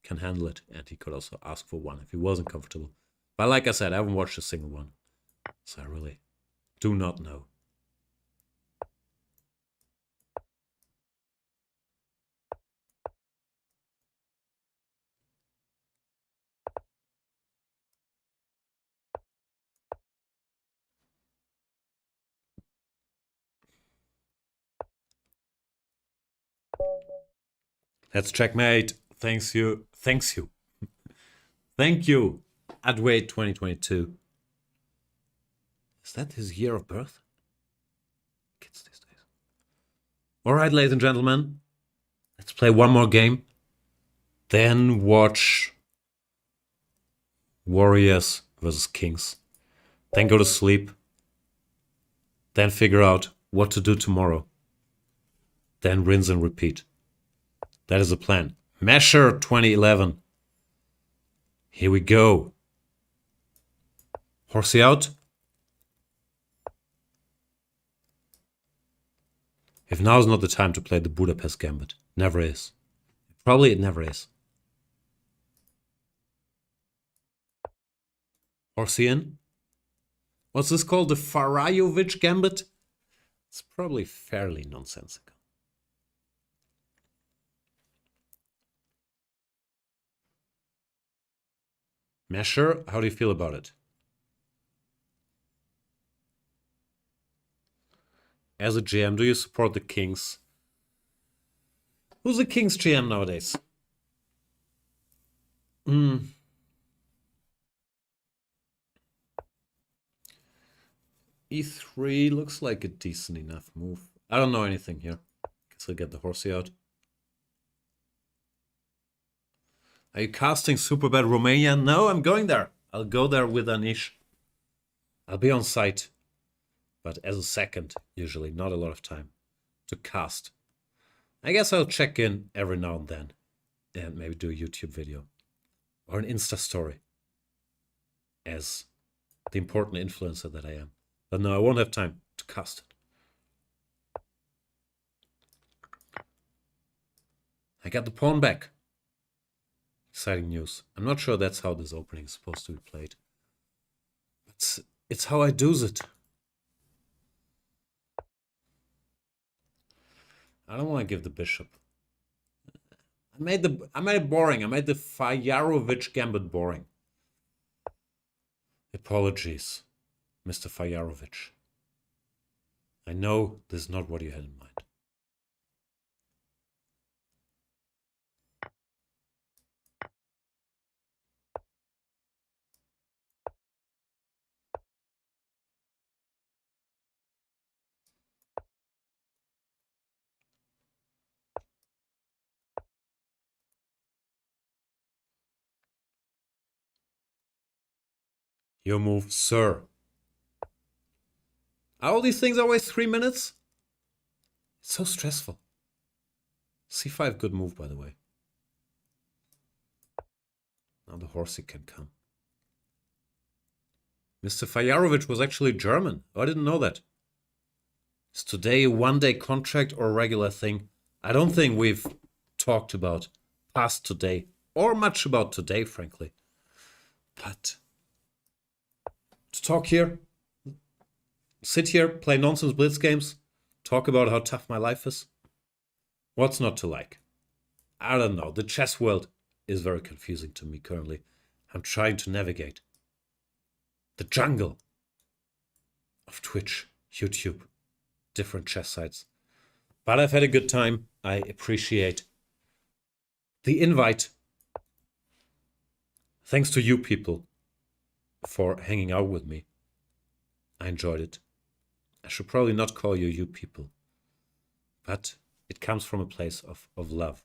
can handle it. And he could also ask for one if he wasn't comfortable. But like I said, I haven't watched a single one. So I really do not know. That's checkmate. Thanks you. Thank you. Adway 2022. Is that his year of birth? Kids these days. All right, ladies and gentlemen. Let's play one more game. Then watch Warriors versus kings. Then go to sleep. Then figure out what to do tomorrow. Then rinse and repeat. That is the plan. Measure 2011. Here we go. Horsey out. If now is not the time to play the Budapest Gambit. Never is. Probably it never is. Horsey in. What's this called? The Farajovic Gambit? It's probably fairly nonsensical. Measure, how do you feel about it? As a GM, do you support the Kings? Who's the Kings GM nowadays? E3 looks like a decent enough move. I don't know anything here. Guess I'll get the horsey out. Are you casting Superbad Romania? No, I'm going there. I'll go there with Anish. I'll be on site. But as a second, usually. Not a lot of time to cast. I guess I'll check in every now and then. And maybe do a YouTube video. Or an Insta story. As the important influencer that I am. But no, I won't have time to cast it. I got the pawn back. Exciting news. I'm not sure that's how this opening is supposed to be played. It's how I do's it. I don't want to give the bishop. I made it boring. I made the Fajarovic Gambit boring. Apologies, Mr. Fajarovic. I know this is not what you had in mind. Your move, sir. Are all these things always 3 minutes? It's so stressful. C5, good move, by the way. Now the horsey can come. Mr. Fajarovic was actually German. Oh, I didn't know that. Is today a one-day contract or a regular thing? I don't think we've talked about past today or much about today, frankly. But to talk here, sit here, play nonsense blitz games, talk about how tough my life is. What's not to like? I don't know. The chess world is very confusing to me currently. I'm trying to navigate the jungle of Twitch, YouTube, different chess sites. But I've had a good time. I appreciate the invite. Thanks to you people for hanging out with me. I enjoyed it. I should probably not call you people. But it comes from a place of love.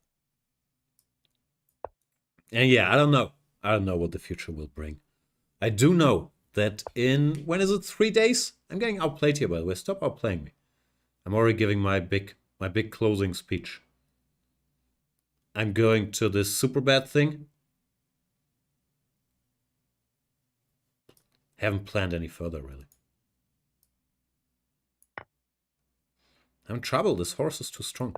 And yeah, I don't know. I don't know what the future will bring. I do know that in, when is it, 3 days? I'm getting outplayed here, by the way. Stop outplaying me. I'm already giving my big closing speech. I'm going to this super bad thing. Haven't planned any further, really. I'm in trouble. This horse is too strong.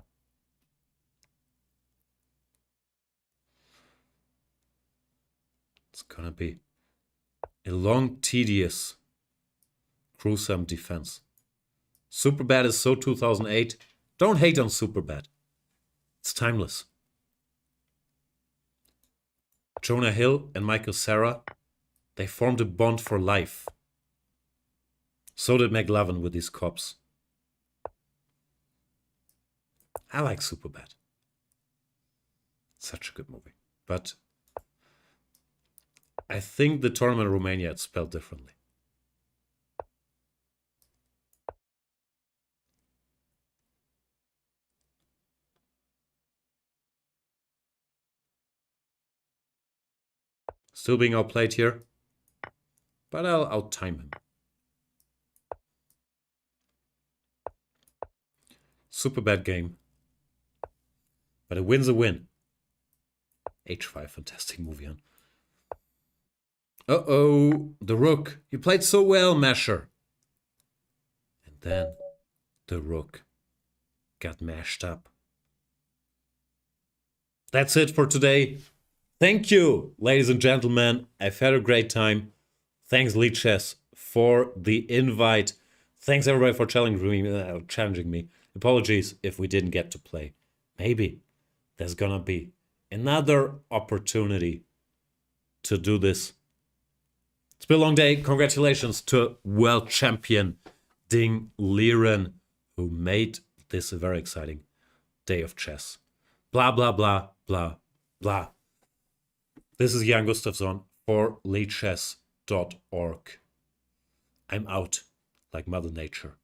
It's gonna be a long, tedious, gruesome defense. Superbad is so 2008. Don't hate on Superbad. It's timeless. Jonah Hill and Michael Cera, they formed a bond for life. So did McLovin with these cops. I like Superbad. Such a good movie. But I think the tournament in Romania it's spelled differently. Still being outplayed here. but I'll outtime him. Super bad game. But a win's a win. H5, fantastic move, Jan. Uh-oh, the rook. You played so well, Masher. And then the rook got mashed up. That's it for today. Thank you, ladies and gentlemen. I've had a great time. Thanks, Lichess, for the invite. Thanks, everybody, for challenging me. Apologies if we didn't get to play. Maybe there's gonna be another opportunity to do this. It's been a long day. Congratulations to world champion Ding Liren, who made this a very exciting day of chess. Blah, blah, blah, blah, blah. This is Jan Gustafsson for Lichess.org. I'm out like Mother Nature.